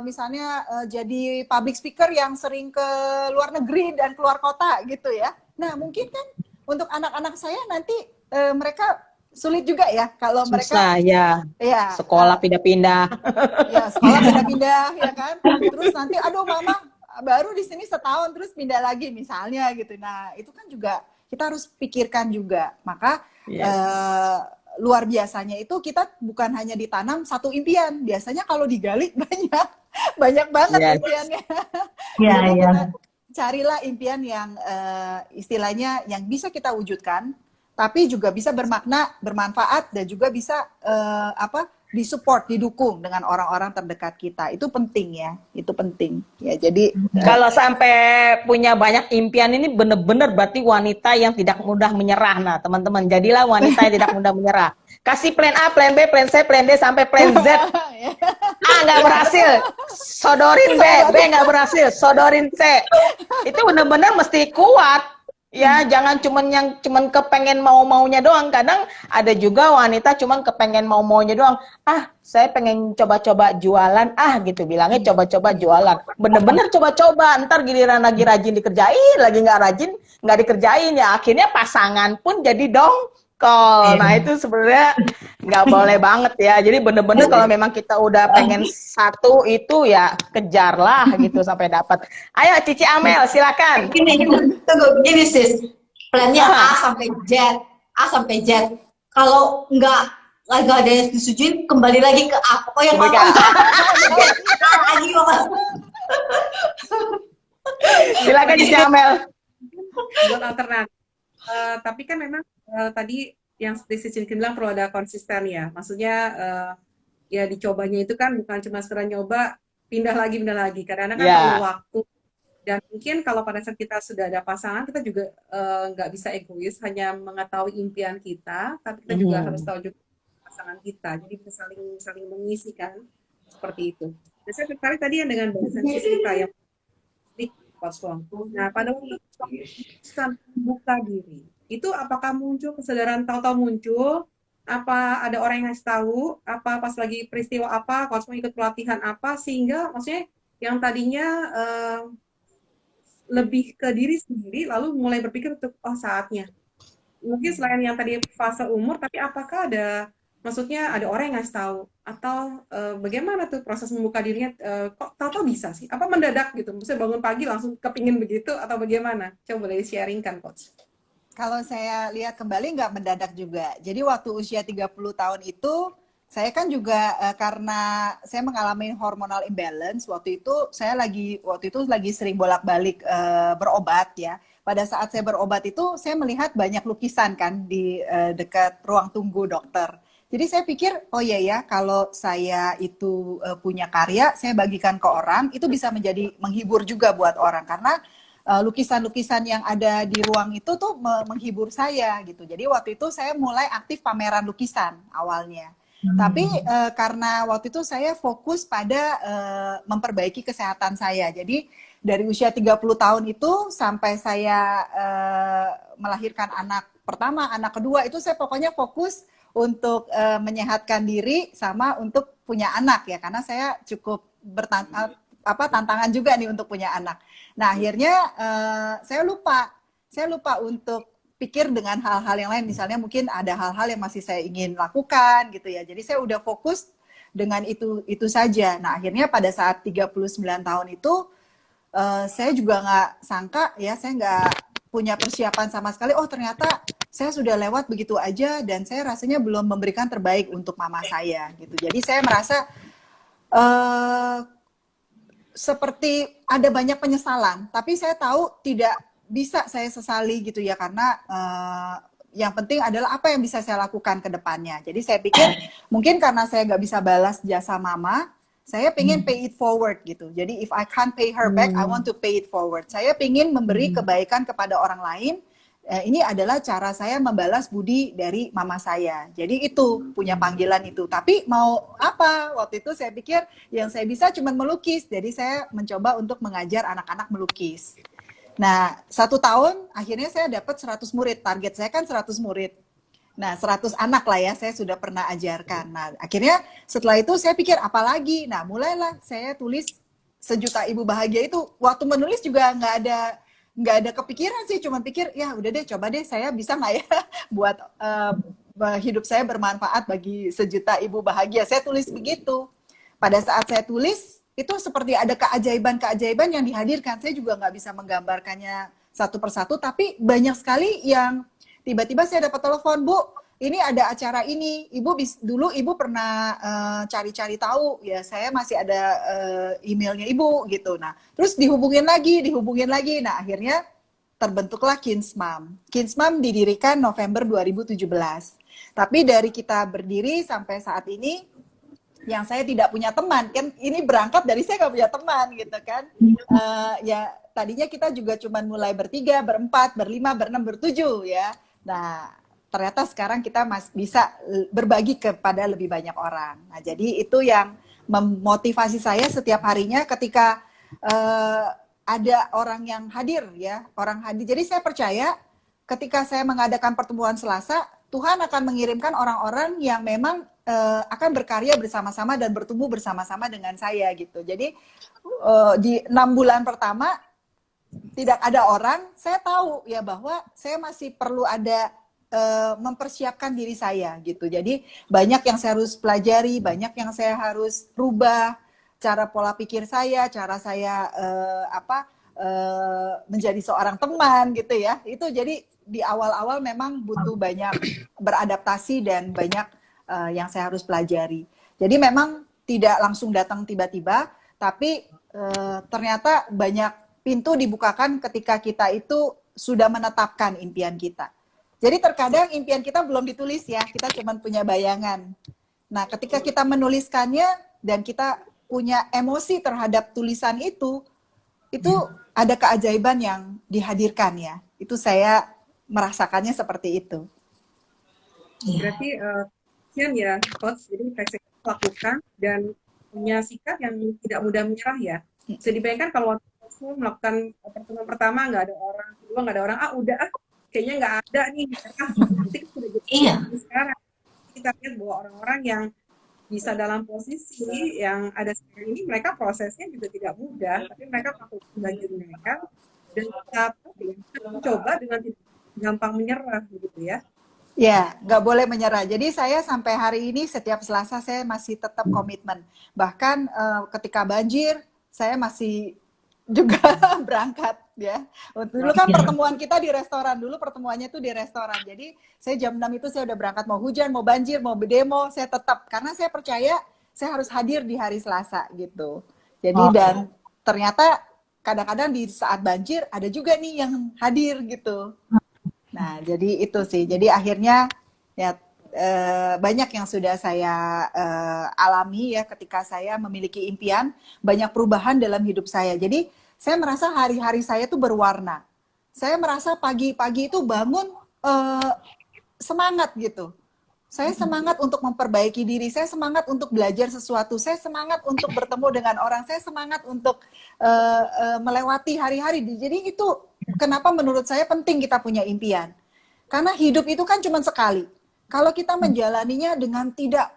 Speaker 2: misalnya jadi public speaker yang sering ke luar negeri dan keluar kota gitu ya. Nah mungkin kan untuk anak-anak saya nanti mereka sulit juga ya kalau
Speaker 1: Susah,
Speaker 2: mereka ya
Speaker 1: sekolah pindah-pindah.
Speaker 2: ya sekolah pindah-pindah ya kan. Terus nanti aduh mama baru di sini setahun terus pindah lagi misalnya gitu. Nah itu kan juga kita harus pikirkan juga. Maka luar biasanya itu kita bukan hanya ditanam satu impian. Biasanya kalau digali banyak banget impiannya.
Speaker 4: Iya,
Speaker 2: Jadi
Speaker 4: iya.
Speaker 2: kita carilah impian yang istilahnya yang bisa kita wujudkan, tapi juga bisa bermakna, bermanfaat dan juga bisa disupport, didukung dengan orang-orang terdekat kita. Itu penting ya, itu penting. Ya, jadi
Speaker 1: kalau sampai punya banyak impian ini benar-benar berarti wanita yang tidak mudah menyerah. Nah, teman-teman, jadilah wanita yang tidak mudah menyerah. Kasih plan A, plan B, plan C, plan D sampai plan Z. A nggak berhasil, sodorin B, B nggak berhasil, sodorin C. Itu benar-benar mesti kuat. Ya, jangan cuman kepengen mau-maunya doang. Kadang ada juga wanita cuman kepengen mau-maunya doang. Ah, saya pengen coba-coba jualan. Ah, gitu bilangnya coba-coba jualan. Bener-bener coba-coba. Ntar giliran lagi rajin dikerjain, lagi nggak rajin nggak dikerjain ya. Akhirnya pasangan pun jadi dongkol. Nah, itu sebenarnya nggak boleh banget ya. Jadi bener-bener kalau memang kita udah pengen satu itu ya kejarlah gitu sampai dapat. Ayo Cici Amel, silakan.
Speaker 4: Tunggu, gini sis, plannya A sampai Z, A sampai Z. Kalau nggak ada yang disetujuin, kembali lagi ke A. Pokoknya kalau lagi
Speaker 1: Silakan Cici Amel.
Speaker 3: Buat alternatif. Tapi kan memang tadi yang seperti Cici bilang perlu ada konsisten ya. Maksudnya ya dicobanya itu kan bukan cuma sekedar nyoba, pindah lagi. Karena kan perlu waktu. Dan mungkin kalau pada saat kita sudah ada pasangan, kita juga nggak bisa egois, hanya mengetahui impian kita, tapi kita juga harus tahu juga pasangan kita. Jadi bisa saling mengisi kan, seperti itu. Dan saya tertarik tadi yang dengan bahasan kita yang nah, pada waktu membuka diri, itu apakah muncul kesadaran tahu-tahu muncul? Apa ada orang yang ngasih tahu? Apa pas lagi peristiwa apa? Kalau semua ikut pelatihan apa? Sehingga maksudnya yang tadinya lebih ke diri sendiri, lalu mulai berpikir untuk saatnya. Mungkin selain yang tadi fase umur, tapi apakah maksudnya ada orang yang ngasih tahu atau bagaimana tuh proses membuka dirinya? Kok tahu-tahu bisa sih? Apa mendadak gitu? Misalnya bangun pagi langsung kepingin begitu atau bagaimana? Coba boleh sharingkan, Coach.
Speaker 2: Kalau saya lihat kembali nggak mendadak juga. Jadi waktu usia 30 tahun itu saya kan juga karena saya mengalami hormonal imbalance waktu itu lagi sering bolak-balik berobat ya. Pada saat saya berobat itu saya melihat banyak lukisan kan di dekat ruang tunggu dokter. Jadi saya pikir oh iya ya kalau saya itu punya karya saya bagikan ke orang itu bisa menjadi menghibur juga buat orang karena lukisan-lukisan yang ada di ruang itu tuh menghibur saya gitu. Jadi waktu itu saya mulai aktif pameran lukisan awalnya. Tapi karena waktu itu saya fokus pada memperbaiki kesehatan saya. Jadi dari usia 30 tahun itu sampai saya melahirkan anak pertama, anak kedua itu saya pokoknya fokus untuk menyehatkan diri sama untuk punya anak ya. Karena saya cukup tantangan juga nih untuk punya anak. Nah akhirnya saya lupa untuk pikir dengan hal-hal yang lain, misalnya mungkin ada hal-hal yang masih saya ingin lakukan gitu ya. Jadi saya udah fokus dengan itu saja. Nah akhirnya pada saat 39 tahun itu saya juga nggak sangka ya, saya nggak punya persiapan sama sekali. Oh ternyata saya sudah lewat begitu aja dan saya rasanya belum memberikan terbaik untuk mama saya gitu. Jadi saya merasa seperti ada banyak penyesalan, tapi saya tahu tidak bisa saya sesali gitu ya karena yang penting adalah apa yang bisa saya lakukan ke depannya. Jadi saya pikir mungkin karena saya nggak bisa balas jasa mama, saya pengen pay it forward gitu. Jadi if I can't pay her back, I want to pay it forward. Saya pengen memberi kebaikan kepada orang lain. Ini adalah cara saya membalas budi dari mama saya. Jadi itu punya panggilan itu. Tapi mau apa? Waktu itu saya pikir yang saya bisa cuma melukis. Jadi saya mencoba untuk mengajar anak-anak melukis. Nah, 1 tahun akhirnya saya dapat 100 murid. Target saya kan 100 murid. Nah, 100 anak lah ya, saya sudah pernah ajarkan. Nah, akhirnya setelah itu saya pikir apa lagi? Nah, mulailah saya tulis Sejuta Ibu Bahagia itu. Waktu menulis juga nggak ada kepikiran sih, cuma pikir ya udah deh, coba deh saya bisa nggak ya buat hidup saya bermanfaat bagi sejuta ibu bahagia. Saya tulis begitu. Pada saat saya tulis, itu seperti ada keajaiban-keajaiban yang dihadirkan. Saya juga nggak bisa menggambarkannya satu persatu, tapi banyak sekali yang tiba-tiba saya dapat telepon, Bu, ini ada acara ini. Dulu Ibu pernah cari-cari tahu, ya saya masih ada emailnya Ibu gitu. Nah, terus dihubungin lagi. Nah, akhirnya terbentuklah Kinsmam. Kinsmam didirikan November 2017. Tapi dari kita berdiri sampai saat ini, yang saya tidak punya teman, kan ini berangkat dari saya nggak punya teman gitu kan. Ya tadinya kita juga cuma mulai bertiga, berempat, berlima, berenam, bertujuh ya. Nah, ternyata sekarang kita bisa berbagi kepada lebih banyak orang. Nah, jadi itu yang memotivasi saya setiap harinya ketika ada orang yang hadir ya, orang hadir. Jadi saya percaya ketika saya mengadakan pertemuan Selasa, Tuhan akan mengirimkan orang-orang yang memang akan berkarya bersama-sama dan bertumbuh bersama-sama dengan saya gitu. Jadi di 6 bulan pertama tidak ada orang, saya tahu ya bahwa saya masih perlu ada mempersiapkan diri saya gitu. Jadi banyak yang saya harus pelajari, banyak yang saya harus rubah cara pola pikir saya, cara saya menjadi seorang teman gitu ya. Itu jadi di awal-awal memang butuh banyak beradaptasi dan banyak yang saya harus pelajari. Jadi memang tidak langsung datang tiba-tiba, tapi ternyata banyak pintu dibukakan ketika kita itu sudah menetapkan impian kita. Jadi terkadang impian kita belum ditulis ya, kita cuma punya bayangan. Nah, ketika kita menuliskannya dan kita punya emosi terhadap tulisan itu ada keajaiban yang dihadirkan ya. Itu saya merasakannya seperti itu.
Speaker 3: Berarti ya coach, jadi praktek lakukan dan punya sikap yang tidak mudah menyerah ya. Bisa dibayangkan kalau waktu melakukan pertemuan pertama nggak ada orang, kedua nggak ada orang, kayaknya nggak ada nih. Nanti sudah jadi sekarang kita lihat bahwa orang-orang yang bisa dalam posisi yang ada sekarang ini, mereka prosesnya juga tidak mudah, tapi mereka melakukan bagian mereka dan tetap mencoba dengan tidak gampang menyerah begitu ya.
Speaker 2: Ya, nggak boleh menyerah. Jadi saya sampai hari ini setiap Selasa saya masih tetap komitmen. Bahkan ketika banjir, saya masih juga berangkat ya. Dulu kan pertemuan kita di restoran, dulu pertemuannya itu di restoran. Jadi saya jam 6 itu saya udah berangkat, mau hujan, mau banjir, mau demo, saya tetap. Karena saya percaya saya harus hadir di hari Selasa gitu. Jadi dan ternyata kadang-kadang di saat banjir ada juga nih yang hadir gitu. Nah, jadi itu sih. Jadi akhirnya ya banyak yang sudah saya alami ya ketika saya memiliki impian, banyak perubahan dalam hidup saya. Jadi saya merasa hari-hari saya tuh berwarna. Saya merasa pagi-pagi itu bangun semangat gitu. Saya semangat untuk memperbaiki diri, saya semangat untuk belajar sesuatu, saya semangat untuk bertemu dengan orang, saya semangat untuk melewati hari-hari. Jadi itu kenapa menurut saya penting kita punya impian. Karena hidup itu kan cuma sekali. Kalau kita menjalaninya dengan tidak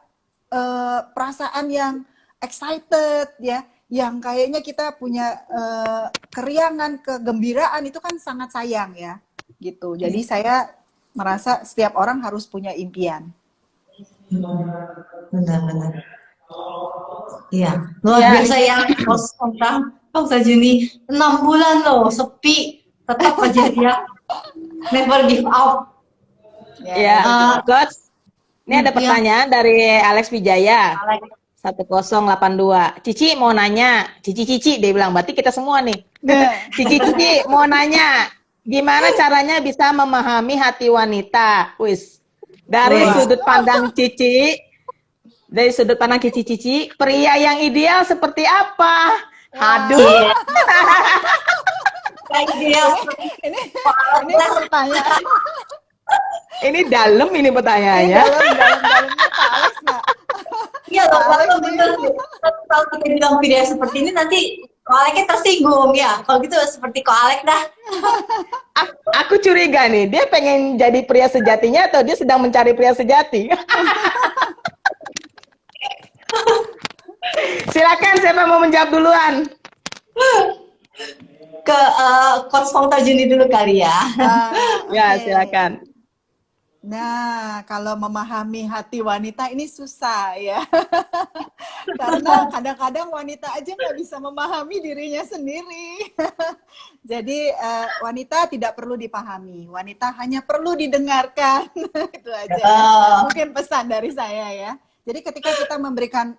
Speaker 2: perasaan yang excited ya, yang kayaknya kita punya keriangan, kegembiraan, itu kan sangat sayang ya, gitu. Jadi saya merasa setiap orang harus punya impian.
Speaker 4: Benar-benar. Iya, luar biasa ya Bang Sajuni. 6 bulan loh, sepi, tetap aja dia never give up.
Speaker 1: Ya, Coach. Ini ada pertanyaan dari Alex Wijaya. 1082. Cici mau nanya, Cici dia bilang, berarti kita semua nih. Cici mau nanya, gimana caranya bisa memahami hati wanita? Dari sudut pandang Cici, pria yang ideal seperti apa? Aduh.
Speaker 2: Ini pertanyaan.
Speaker 1: Ini dalam ini pertanyaannya.
Speaker 2: Dalamnya Pak Alex nggak?
Speaker 4: Iya loh, kalau bener kalau kita bilang pilihan seperti ini nanti Aleknya tersinggung ya. Kalau gitu seperti Ko Alek dah.
Speaker 1: Aku curiga nih, dia pengen jadi pria sejatinya atau dia sedang mencari pria sejati? Silakan, siapa mau menjawab duluan?
Speaker 4: Ke Coach Fong Tarjuni dulu kali ya.
Speaker 1: Ya,
Speaker 2: Oke.
Speaker 1: silakan.
Speaker 2: Nah, kalau memahami hati wanita ini susah ya. Karena kadang-kadang wanita aja nggak bisa memahami dirinya sendiri. Jadi wanita tidak perlu dipahami, wanita hanya perlu didengarkan. Itu aja ya. Mungkin pesan dari saya ya. Jadi ketika kita memberikan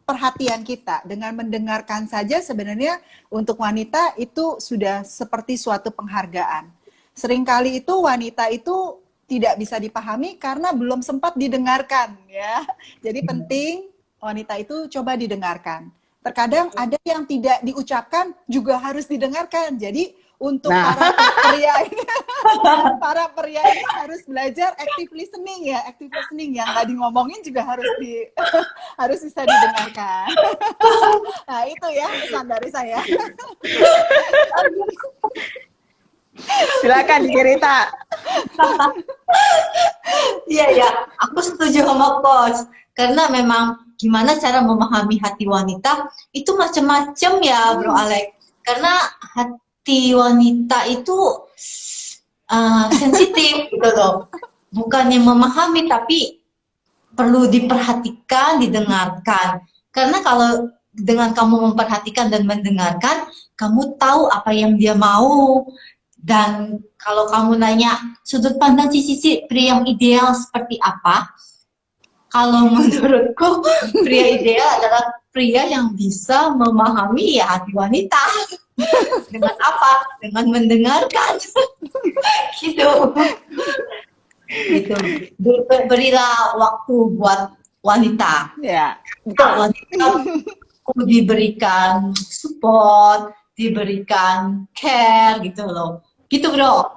Speaker 2: perhatian kita dengan mendengarkan saja, sebenarnya untuk wanita itu sudah seperti suatu penghargaan. Seringkali itu wanita itu tidak bisa dipahami karena belum sempat didengarkan ya. Jadi penting wanita itu coba didengarkan. Terkadang ada yang tidak diucapkan juga harus didengarkan. Jadi untuk para pria ini harus belajar active listening ya, active listening yang nggak ngomongin juga harus bisa didengarkan. Nah itu ya pesan dari saya.
Speaker 1: Silakan cerita.
Speaker 4: Iya ya, aku setuju sama Coach. Karena memang gimana cara memahami hati wanita itu macam-macam ya, Bro Alek. Karena hati wanita itu sensitif gitu loh. Bukannya memahami tapi perlu diperhatikan, didengarkan. Karena kalau dengan kamu memperhatikan dan mendengarkan, kamu tahu apa yang dia mau. Dan kalau kamu nanya sudut pandang Cici pria yang ideal seperti apa? Kalau menurutku pria ideal adalah pria yang bisa memahami ya hati wanita. Dengan apa? Dengan mendengarkan. Gitu. Gitu. Berilah waktu buat wanita.
Speaker 2: Ya.
Speaker 4: Wanita diberikan support, diberikan care gitu loh. Gitu Bro.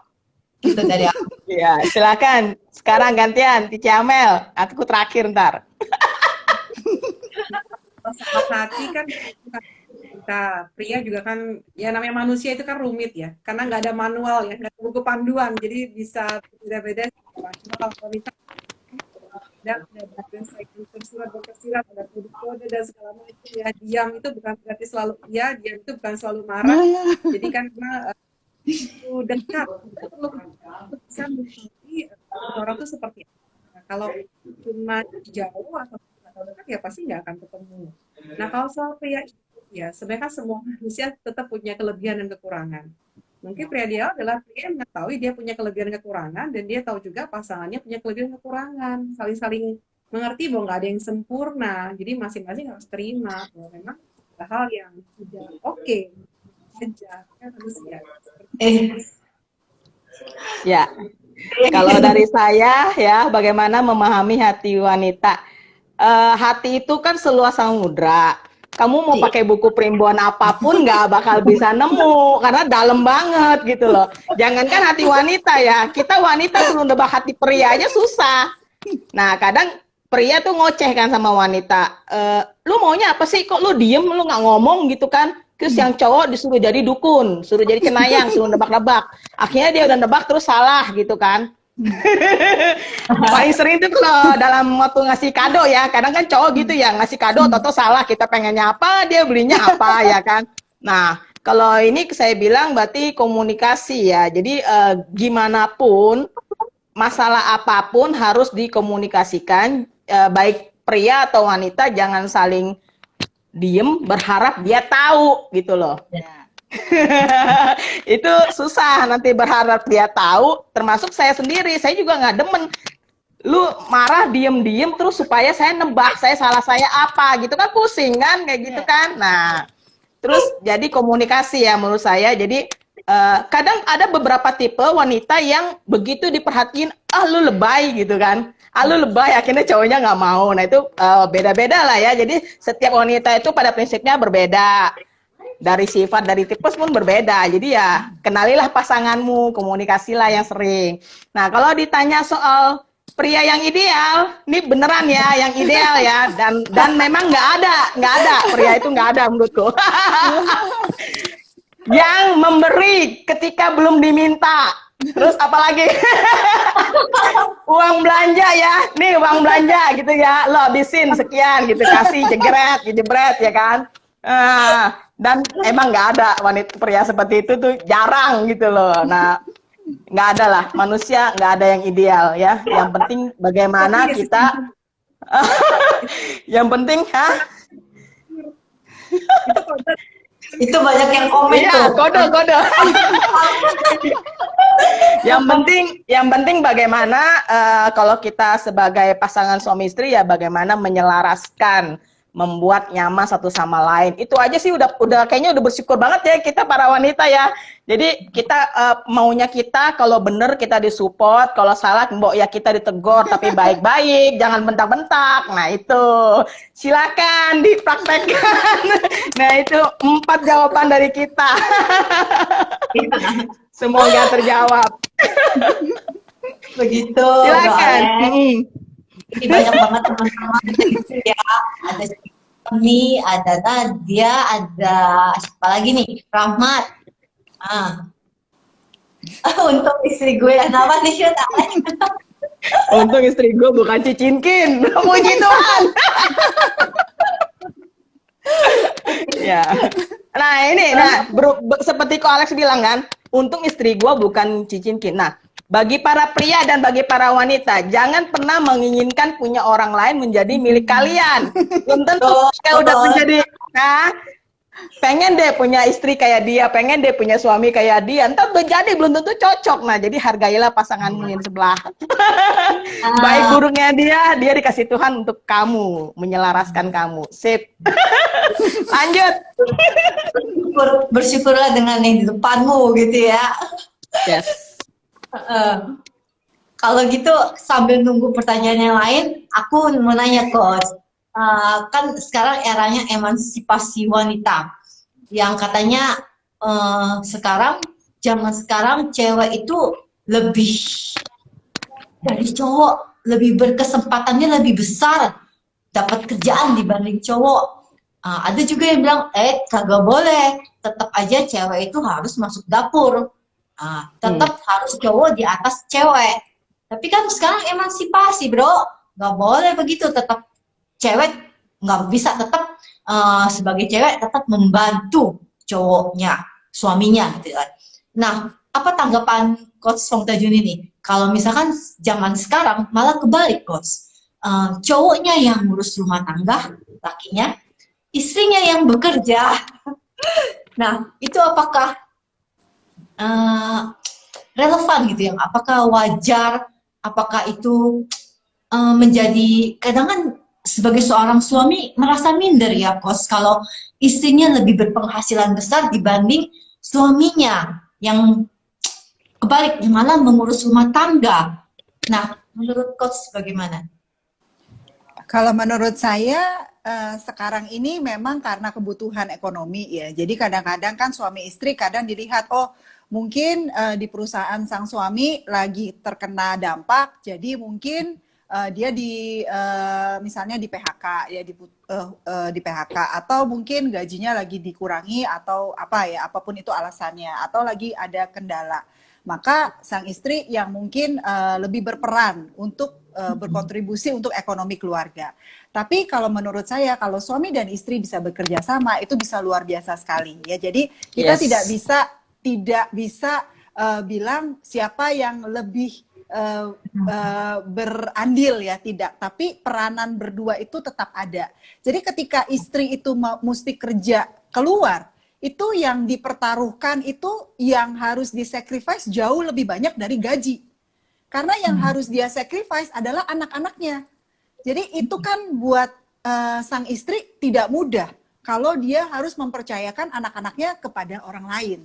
Speaker 4: Gitu dari aku.
Speaker 1: Ya, silakan. Sekarang gantian, Cici Amel. Aku terakhir ntar.
Speaker 3: Masalah hati kan kita pria juga kan ya namanya manusia itu kan rumit ya karena nggak ada manual ya nggak ada buku panduan jadi bisa beda-beda. Cuma kalau wanita ada tersurat ada kode dan segala macam ya diam itu bukan berarti selalu iya diam itu bukan selalu marah jadi kan karena itu dekat itu perlu bisa mengerti orang itu seperti apa. Nah, kalau cuma jauh atau dekat ya pasti nggak akan ketemu. Nah kalau soal pria ya sebenarnya kan semua manusia tetap punya kelebihan dan kekurangan. Mungkin pria dia adalah pria yang mengetahui dia punya kelebihan dan kekurangan dan dia tahu juga pasangannya punya kelebihan dan kekurangan. Saling-saling mengerti bahwa nggak ada yang sempurna. Jadi masing-masing harus terima bahwa memang ada hal yang tidak oke saja kan manusia.
Speaker 1: Ya. Kalau dari saya ya, bagaimana memahami hati wanita. Hati itu kan seluas samudra. Kamu mau pakai buku primbon apapun nggak bakal bisa nemu karena dalam banget gitu loh. Jangankan hati wanita ya, kita wanita suruh nebak hati pria aja susah. Nah kadang pria tuh ngoceh kan sama wanita. Lu maunya apa sih? Kok lu diem, lu nggak ngomong gitu kan? Terus yang cowok disuruh jadi dukun, suruh jadi cenayang, suruh nebak-nebak. Akhirnya dia udah nebak terus salah gitu kan. Paling sering tuh kalau dalam waktu ngasih kado ya, kadang kan cowok gitu ya ngasih kado atau salah, kita pengennya apa dia belinya apa ya kan. Nah kalau ini saya bilang berarti komunikasi ya, jadi gimana pun masalah apapun harus dikomunikasikan, baik pria atau wanita jangan saling diem berharap dia tahu gitu loh. Itu susah nanti berharap dia tahu, termasuk saya sendiri, saya juga nggak demen lu marah diem-diem terus supaya saya nebak salah saya apa gitu kan, pusing kan kayak gitu kan. Nah terus jadi komunikasi ya menurut saya. Jadi kadang ada beberapa tipe wanita yang begitu diperhatiin lu lebay gitu kan, lu lebay, akhirnya cowoknya nggak mau. Nah itu beda-beda lah ya. Jadi setiap wanita itu pada prinsipnya berbeda, dari sifat, dari tipes pun berbeda. Jadi ya kenalilah pasanganmu, komunikasilah yang sering. Nah kalau ditanya soal pria yang ideal, ini beneran ya, yang ideal ya, dan memang nggak ada pria itu nggak ada menurutku. Yang memberi ketika belum diminta. Terus apalagi uang belanja ya, nih uang belanja gitu ya, lo habisin sekian gitu, kasih jebret ya kan. Dan emang nggak ada wanita pria seperti itu tuh, jarang gitu loh. Nah, nggak ada lah, manusia nggak ada yang ideal ya. Yang penting bagaimana kita yang penting
Speaker 4: Itu banyak yang komen
Speaker 1: ya,
Speaker 4: tuh.
Speaker 1: kode. Yang penting bagaimana kalau kita sebagai pasangan suami istri ya bagaimana menyelaraskan, membuat nyaman satu sama lain. Itu aja sih udah kayaknya udah bersyukur banget ya kita para wanita ya. Jadi kita maunya kita kalau bener kita disupport, kalau salah mbok ya kita ditegur tapi baik-baik, jangan bentak-bentak. Nah itu silakan dipraktekkan. Nah itu 4 jawaban dari kita. Semoga terjawab.
Speaker 4: Begitu.
Speaker 1: Silakan.
Speaker 4: Ini banyak banget teman-teman ya. Ada ini, ada Nadia, ada siapa lagi nih? Rahmat. Untuk istri gue, kenapa sih Syut?
Speaker 1: Untung istri gue bukan cicinkin. Puji Tuhan. Ya. Nah ini, seperti ko Alex bilang kan, untung istri gue bukan cicinkin. Nah, bagi para pria dan bagi para wanita, jangan pernah menginginkan punya orang lain menjadi milik kalian. Belum tentu ya udah menjadi, pengen deh punya istri kayak dia, pengen deh punya suami kayak dia, entar udah jadi belum tentu cocok. Nah, jadi hargailah pasanganmu yang sebelah. Baik buruknya dia dikasih Tuhan untuk kamu, menyelaraskan kamu. Sip. Lanjut.
Speaker 4: Bersyukurlah dengan yang di depanmu gitu ya.
Speaker 1: Yes.
Speaker 4: Kalau gitu sambil nunggu pertanyaan yang lain, aku mau nanya Coach. Kan sekarang eranya emansipasi wanita, yang katanya zaman sekarang cewek itu lebih dari cowok, lebih berkesempatannya lebih besar dapat kerjaan dibanding cowok. Ada juga yang bilang, kagak boleh, tetap aja cewek itu harus masuk dapur. Tetap harus cowok di atas cewek. Tapi kan sekarang emansipasi bro, nggak boleh begitu. Tetap cewek nggak bisa, tetap sebagai cewek tetap membantu cowoknya, suaminya gitu kan. Nah, apa tanggapan Coach Song Tajun ini? Kalau misalkan zaman sekarang malah kebalik Coach, cowoknya yang ngurus rumah tangga, lakinya, istrinya yang bekerja. Nah, itu apakah relevan gitu ya? Apakah wajar? Apakah itu menjadi, kadang kan sebagai seorang suami merasa minder ya Coach kalau istrinya lebih berpenghasilan besar dibanding suaminya yang kebalik malah mengurus rumah tangga. Nah, menurut Coach bagaimana?
Speaker 2: Kalau menurut saya sekarang ini memang karena kebutuhan ekonomi ya. Jadi kadang-kadang kan suami istri kadang dilihat, oh mungkin di perusahaan sang suami lagi terkena dampak, jadi mungkin dia misalnya di PHK ya, di PHK, atau mungkin gajinya lagi dikurangi atau apa ya, apapun itu alasannya, atau lagi ada kendala. Maka sang istri yang mungkin lebih berperan untuk berkontribusi untuk ekonomi keluarga. Tapi kalau menurut saya, kalau suami dan istri bisa bekerja sama, itu bisa luar biasa sekali ya. Jadi kita tidak bisa bilang siapa yang lebih berandil ya, tidak. Tapi peranan berdua itu tetap ada. Jadi ketika istri itu mesti kerja keluar, itu yang dipertaruhkan, itu yang harus disacrifice jauh lebih banyak dari gaji. Karena yang harus dia sacrifice adalah anak-anaknya. Jadi itu kan buat sang istri tidak mudah kalau dia harus mempercayakan anak-anaknya kepada orang lain.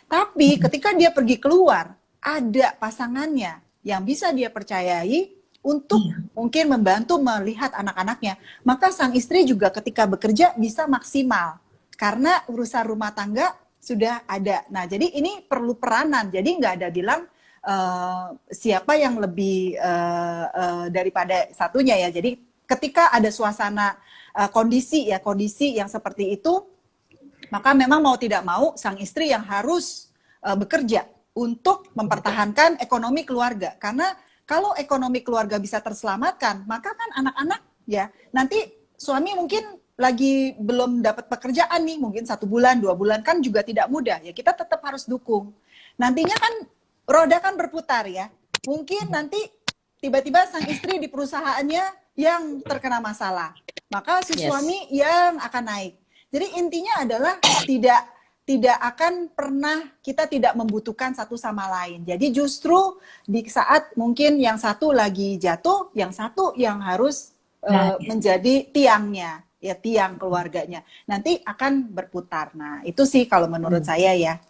Speaker 2: Tapi ketika dia pergi keluar, ada pasangannya yang bisa dia percayai untuk mungkin membantu melihat anak-anaknya. Maka sang istri juga ketika bekerja bisa maksimal. Karena urusan rumah tangga sudah ada. Nah, jadi ini perlu peranan. Jadi nggak ada bilang siapa yang lebih daripada satunya ya. Jadi ketika ada suasana kondisi yang seperti itu, maka memang mau tidak mau sang istri yang harus bekerja untuk mempertahankan ekonomi keluarga. Karena kalau ekonomi keluarga bisa terselamatkan, maka kan anak-anak ya nanti suami mungkin lagi belum dapat pekerjaan nih, mungkin 1 bulan, 2 bulan kan juga tidak mudah ya. Kita tetap harus dukung. Nantinya kan roda kan berputar ya. Mungkin nanti tiba-tiba sang istri di perusahaannya yang terkena masalah, maka si suami yang akan naik. Jadi intinya adalah tidak akan pernah kita tidak membutuhkan satu sama lain. Jadi justru di saat mungkin yang satu lagi jatuh, yang satu yang harus menjadi tiangnya, ya tiang keluarganya. Nanti akan berputar. Nah itu sih kalau menurut saya ya.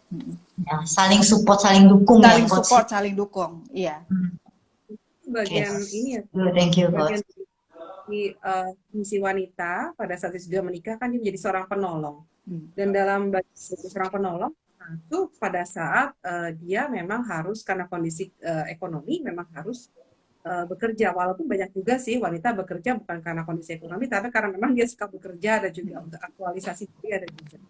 Speaker 4: Ya, saling support, saling dukung.
Speaker 2: Saling support, saling dukung. Iya.
Speaker 3: Bagian ini ya.
Speaker 4: Thank you,
Speaker 3: bagian di misi wanita pada saat dia menikah kan dia menjadi seorang penolong. Dan dalam seorang penolong itu pada saat dia memang harus karena kondisi ekonomi memang harus bekerja, walaupun banyak juga sih wanita bekerja bukan karena kondisi ekonomi tapi karena memang dia suka bekerja, ada juga untuk aktualisasi diri ada juga.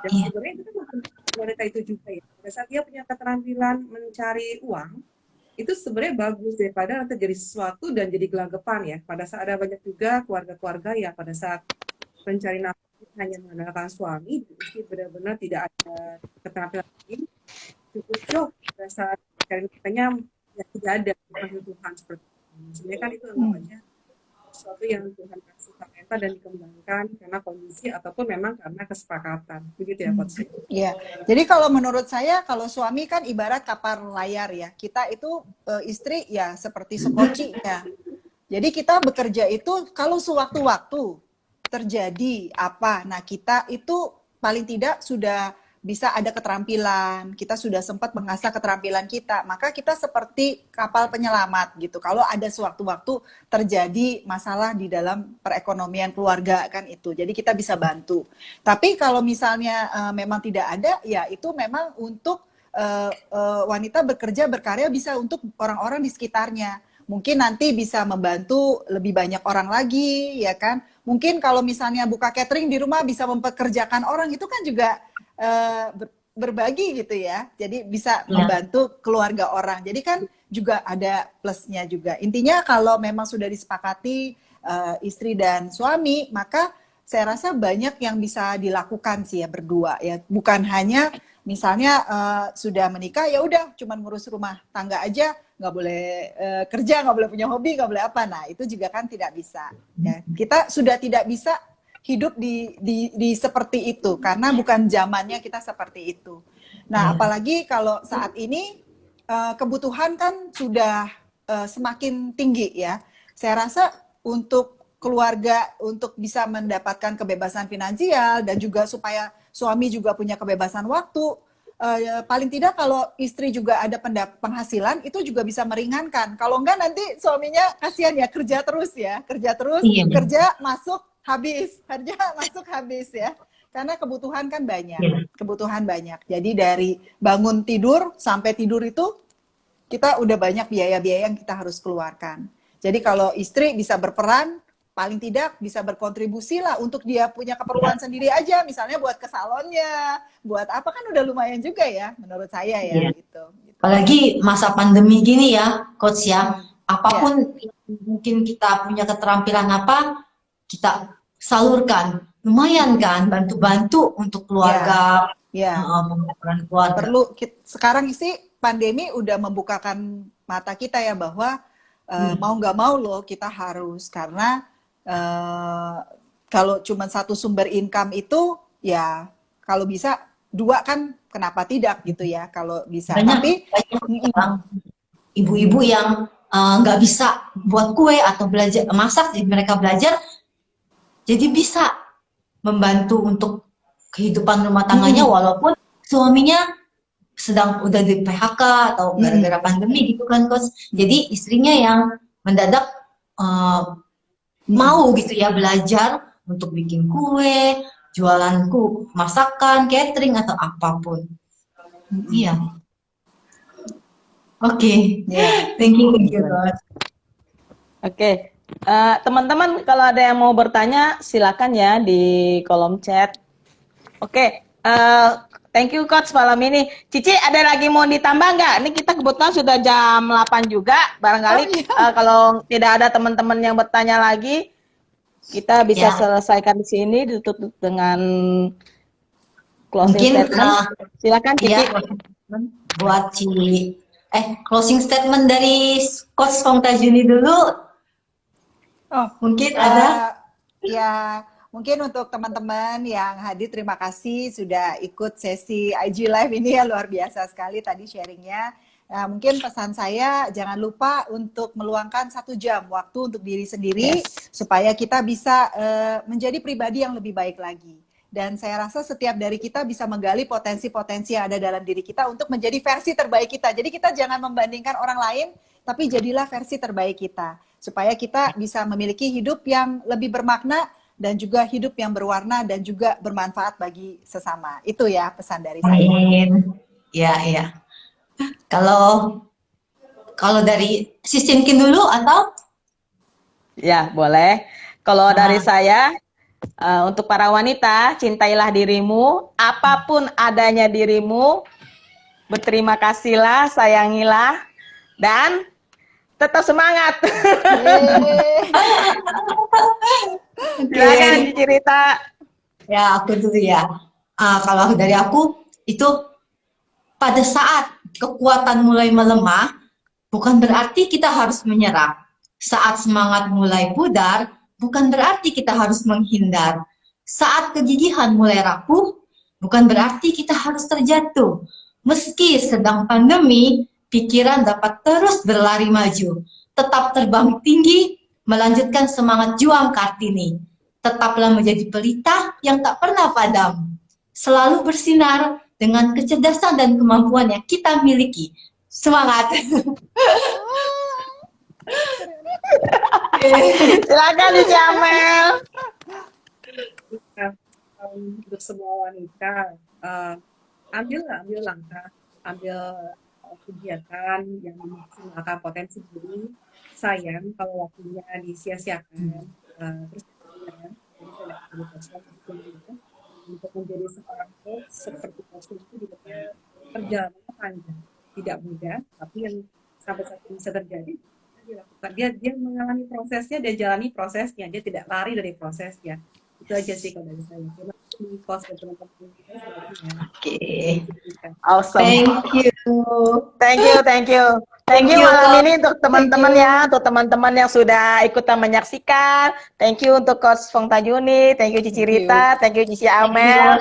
Speaker 3: Dan sebenarnya itu kan wanita itu juga ya. Pada saat dia punya keterampilan mencari uang itu sebenarnya bagus daripada nanti jadi sesuatu dan jadi gelagapan ya. Pada saat ada banyak juga keluarga-keluarga ya pada saat mencari nafkah hanya mengandalkan suami, istri benar-benar tidak ada keterampilan lain, cukup shock pada saat mencari nafkahnya ya tidak ada kebutuhan seperti itu. Sebenarnya kan itu namanya sesuatu yang Tuhan kasih talenta dan dikembangkan karena kondisi ataupun memang karena kesepakatan. Begitu ya Coach?
Speaker 2: Iya. Jadi kalau menurut saya kalau suami kan ibarat kapal layar ya. Kita itu istri ya seperti sekocinya. Jadi kita bekerja itu kalau sewaktu-waktu terjadi apa, nah kita itu paling tidak sudah bisa ada keterampilan, kita sudah sempat mengasah keterampilan kita, maka kita seperti kapal penyelamat gitu. Kalau ada sewaktu-waktu terjadi masalah di dalam perekonomian keluarga kan itu, jadi kita bisa bantu. Tapi kalau misalnya memang tidak ada, ya itu memang untuk wanita bekerja berkarya bisa untuk orang-orang di sekitarnya. Mungkin nanti bisa membantu lebih banyak orang lagi, ya kan? Mungkin kalau misalnya buka catering di rumah bisa mempekerjakan orang, itu kan juga berbagi gitu ya. Jadi bisa membantu keluarga orang. Jadi kan juga ada plusnya juga. Intinya kalau memang sudah disepakati istri dan suami, maka saya rasa banyak yang bisa dilakukan sih ya berdua ya. Bukan hanya misalnya sudah menikah ya udah cuman ngurus rumah tangga aja, nggak boleh kerja, nggak boleh punya hobi, nggak boleh apa. Nah itu juga kan tidak bisa. Ya. Kita sudah tidak bisa hidup di seperti itu karena bukan zamannya kita seperti itu. Nah apalagi kalau saat ini kebutuhan kan sudah semakin tinggi ya. Saya rasa untuk keluarga untuk bisa mendapatkan kebebasan finansial dan juga supaya suami juga punya kebebasan waktu. Paling tidak kalau istri juga ada penghasilan itu juga bisa meringankan. Kalau enggak nanti suaminya kasihan ya kerja terus kerja masuk habis ya. Karena kebutuhan kan banyak, kebutuhan banyak. Jadi dari bangun tidur sampai tidur itu kita udah banyak biaya-biaya yang kita harus keluarkan. Jadi kalau istri bisa berperan paling tidak bisa berkontribusi lah untuk dia punya keperluan sendiri aja, misalnya buat ke salonnya, buat apa kan udah lumayan juga ya, menurut saya ya gitu.
Speaker 4: Apalagi masa pandemi gini ya, Coach ya, apapun mungkin kita punya keterampilan apa, kita salurkan, lumayan kan, bantu-bantu untuk keluarga, keluarga.
Speaker 2: Perlu sekarang sih pandemi udah membukakan mata kita ya bahwa mau nggak mau loh kita harus karena kalau cuma satu sumber income itu ya kalau bisa 2 kan kenapa tidak gitu ya kalau bisa. Tapi
Speaker 4: ibu-ibu yang nggak bisa buat kue atau belajar masak, jadi mereka belajar jadi bisa membantu untuk kehidupan rumah tangganya walaupun suaminya sedang udah di PHK atau gara-gara pandemi gitu kan Coach. Jadi istrinya yang mendadak mau gitu ya belajar untuk bikin kue, jualan masakan, catering atau apapun. Iya. Oke,
Speaker 2: Ya.
Speaker 4: thank you, Coach.
Speaker 1: Oke, teman-teman kalau ada yang mau bertanya silakan ya di kolom chat. Oke, thank you Coach malam ini. Cici ada lagi mau ditambah nggak? Ini kita kebetulan sudah jam 8 juga. Barangkali
Speaker 2: Oh iya.
Speaker 1: kalau tidak ada teman-teman yang bertanya lagi, kita bisa
Speaker 4: Ya,
Speaker 1: selesaikan di sini ditutup dengan closing
Speaker 4: mungkin
Speaker 1: statement. Silakan
Speaker 4: ya
Speaker 1: Cici.
Speaker 4: buat closing statement dari Coach Fongtajuni dulu.
Speaker 2: Oh,
Speaker 4: Mungkin ada.
Speaker 2: ya mungkin untuk teman-teman yang hadir, terima kasih sudah ikut sesi IG Live ini ya, luar biasa sekali tadi sharingnya. Nah, mungkin pesan saya jangan lupa untuk meluangkan 1 jam waktu untuk diri sendiri supaya kita bisa menjadi pribadi yang lebih baik lagi. Dan saya rasa setiap dari kita bisa menggali potensi-potensi yang ada dalam diri kita untuk menjadi versi terbaik kita. Jadi kita jangan membandingkan orang lain, tapi jadilah versi terbaik kita. Supaya kita bisa memiliki hidup yang lebih bermakna dan juga hidup yang berwarna dan juga bermanfaat bagi sesama. Itu ya pesan dari saya.
Speaker 4: Amin. Ya. Kalau dari Sistinkin dulu atau?
Speaker 1: Ya, boleh. Kalau dari saya, untuk para wanita, cintailah dirimu, apapun adanya dirimu, berterima kasihlah, sayangilah, dan tetap semangat. Silakan cerita.
Speaker 4: Ya, aku dulu ya. Kalau dari aku, itu pada saat kekuatan mulai melemah, bukan berarti kita harus menyerah. Saat semangat mulai pudar, bukan berarti kita harus menghindar. Saat kegigihan mulai rapuh, bukan berarti kita harus terjatuh. Meski sedang pandemi, pikiran dapat terus berlari maju. Tetap terbang tinggi, melanjutkan semangat juang Kartini. Tetaplah menjadi pelita yang tak pernah padam. Selalu bersinar dengan kecerdasan dan kemampuan yang kita miliki. Semangat!
Speaker 1: Silakan Cici Amel.
Speaker 3: Untuk semua wanita, ambil langkah, ambil kegiatan yang memaksimalkan potensi diri. Sayang kalau waktunya disia-siakan. Terus untuk menjadi seorang coach seperti coach itu juga perjalanannya panjang, tidak mudah, tapi yang sampai saat ini bisa terjadi dilakukan. Dia mengalami prosesnya, dia jalani prosesnya, dia tidak lari dari prosesnya. Itu aja sih kalau dari saya. Terima kasih coach dan teman-teman kita semuanya.
Speaker 4: Oke.
Speaker 1: Awesome.
Speaker 4: Thank you.
Speaker 1: Thank you malam ini untuk teman-teman ya, untuk teman-teman yang sudah ikutan menyaksikan. Thank you untuk Coach Fongtajuni, thank you Cici Rita, thank you Cici Amel.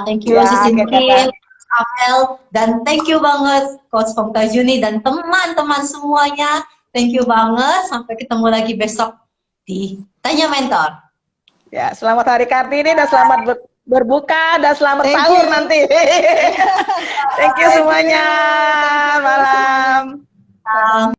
Speaker 4: Thank you Sistinkin, Amel, dan thank you banget Coach Fongtajuni dan teman-teman semuanya. Thank you banget. Sampai ketemu lagi besok di Tanya Mentor.
Speaker 1: Ya, selamat Hari Kartini dan selamat berbuka dan selamat sahur nanti. Thank you semuanya. Malam.